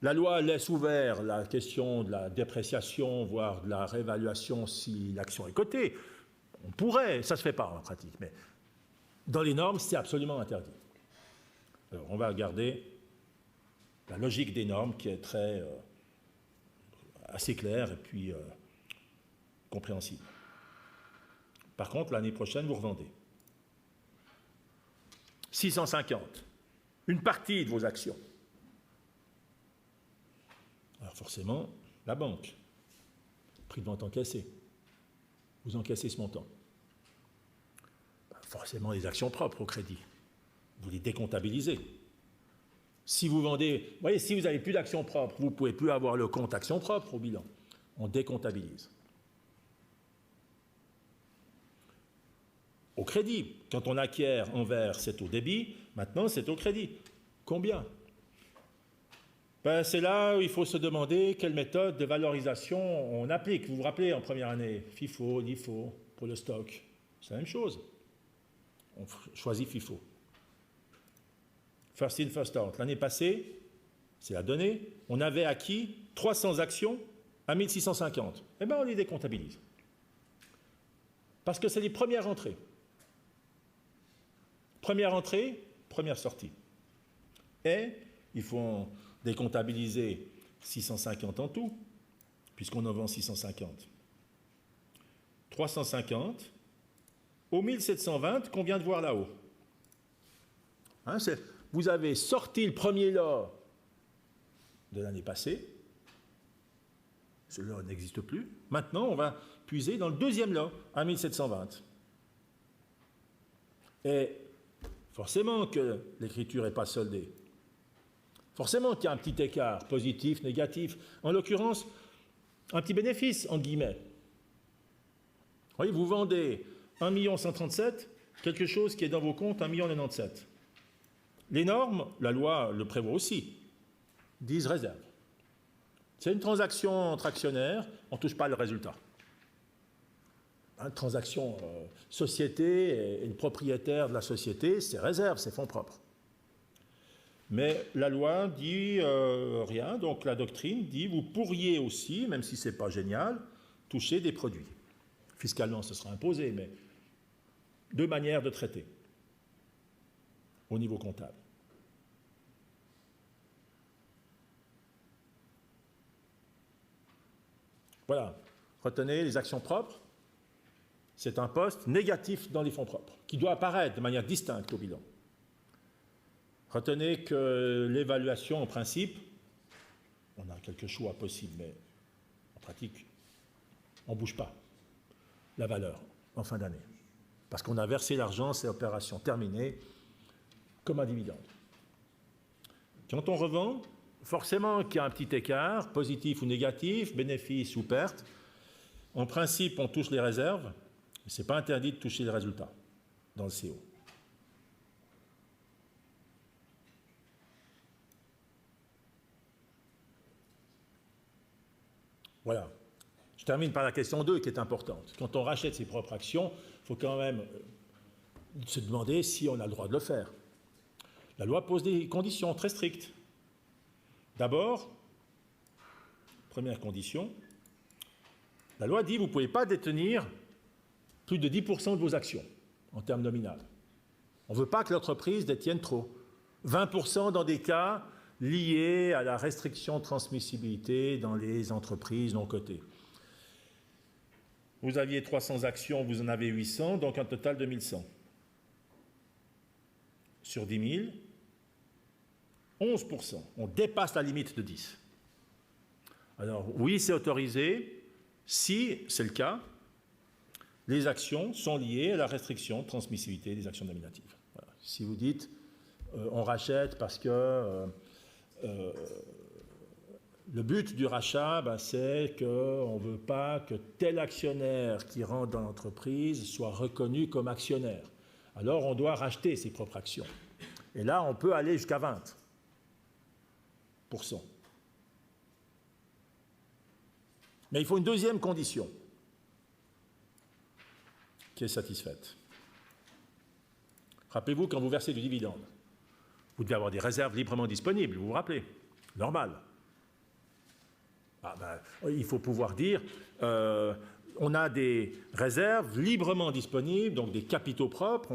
La loi laisse ouvert la question de la dépréciation, voire de la réévaluation si l'action est cotée. On pourrait, ça ne se fait pas en pratique, mais dans les normes, c'est absolument interdit. Alors, on va regarder la logique des normes qui est assez claire et puis compréhensible. Par contre, l'année prochaine, vous revendez 650, une partie de vos actions. Alors forcément, la banque, prix de vente encaissé, vous encaissez ce montant. Forcément, les actions propres au crédit, vous les décomptabilisez. Si vous vendez, vous voyez, si vous n'avez plus d'actions propres, vous ne pouvez plus avoir le compte actions propres au bilan. On décomptabilise. Au crédit, quand on acquiert envers, c'est au débit, maintenant c'est au crédit. Combien ? C'est là où il faut se demander quelle méthode de valorisation on applique. Vous vous rappelez en première année, FIFO, LIFO, pour le stock, c'est la même chose. On choisit FIFO. First in, first out. L'année passée, c'est la donnée, on avait acquis 300 actions à 1650. Eh bien, on les décomptabilise. Parce que c'est les premières entrées. Première entrée, première sortie. Et il faut en décomptabiliser 650 en tout, puisqu'on en vend 650. 350 au 1720 qu'on vient de voir là-haut. Hein, vous avez sorti le premier lot de l'année passée. Ce lot n'existe plus. Maintenant, on va puiser dans le deuxième lot à 1720. Et forcément que l'écriture n'est pas soldée. Forcément qu'il y a un petit écart, positif, négatif. En l'occurrence, un petit bénéfice, en guillemets. Vous voyez, vous vendez 1 137 000, quelque chose qui est dans vos comptes 1 097 000. Les normes, la loi le prévoit aussi, disent réserve. C'est une transaction entre actionnaires, on ne touche pas le résultat. Une transaction société et le propriétaire de la société, c'est réserve, c'est fonds propres. Mais la loi dit rien, donc la doctrine dit vous pourriez aussi, même si ce n'est pas génial, toucher des produits. Fiscalement, ce sera imposé, mais deux manières de traiter au niveau comptable. Voilà, retenez les actions propres. C'est un poste négatif dans les fonds propres, qui doit apparaître de manière distincte au bilan. Retenez que l'évaluation, en principe, on a quelques choix possibles, mais en pratique, on ne bouge pas la valeur en fin d'année. Parce qu'on a versé l'argent, c'est opération terminée, comme un dividende. Quand on revend, forcément qu'il y a un petit écart, positif ou négatif, bénéfice ou perte. En principe, on touche les réserves, mais ce n'est pas interdit de toucher les résultats dans le CO. Voilà. Je termine par la question 2 qui est importante. Quand on rachète ses propres actions, il faut quand même se demander si on a le droit de le faire. La loi pose des conditions très strictes. D'abord, première condition, la loi dit que vous ne pouvez pas détenir plus de 10% de vos actions en termes nominal. On ne veut pas que l'entreprise détienne trop. 20% dans des cas liés à la restriction de transmissibilité dans les entreprises non cotées. Vous aviez 300 actions, vous en avez 800, donc un total de 1100. Sur 10 000, 11%. On dépasse la limite de 10. Alors oui, c'est autorisé si, c'est le cas, les actions sont liées à la restriction de transmissibilité des actions nominatives. Voilà. Si vous dites on rachète parce que le but du rachat, c'est qu'on ne veut pas que tel actionnaire qui rentre dans l'entreprise soit reconnu comme actionnaire. Alors on doit racheter ses propres actions. Et là, on peut aller jusqu'à 20%. Mais il faut une deuxième condition qui est satisfaite. Rappelez-vous, quand vous versez du dividende, vous devez avoir des réserves librement disponibles, vous vous rappelez? Normal. Il faut pouvoir dire, on a des réserves librement disponibles, donc des capitaux propres.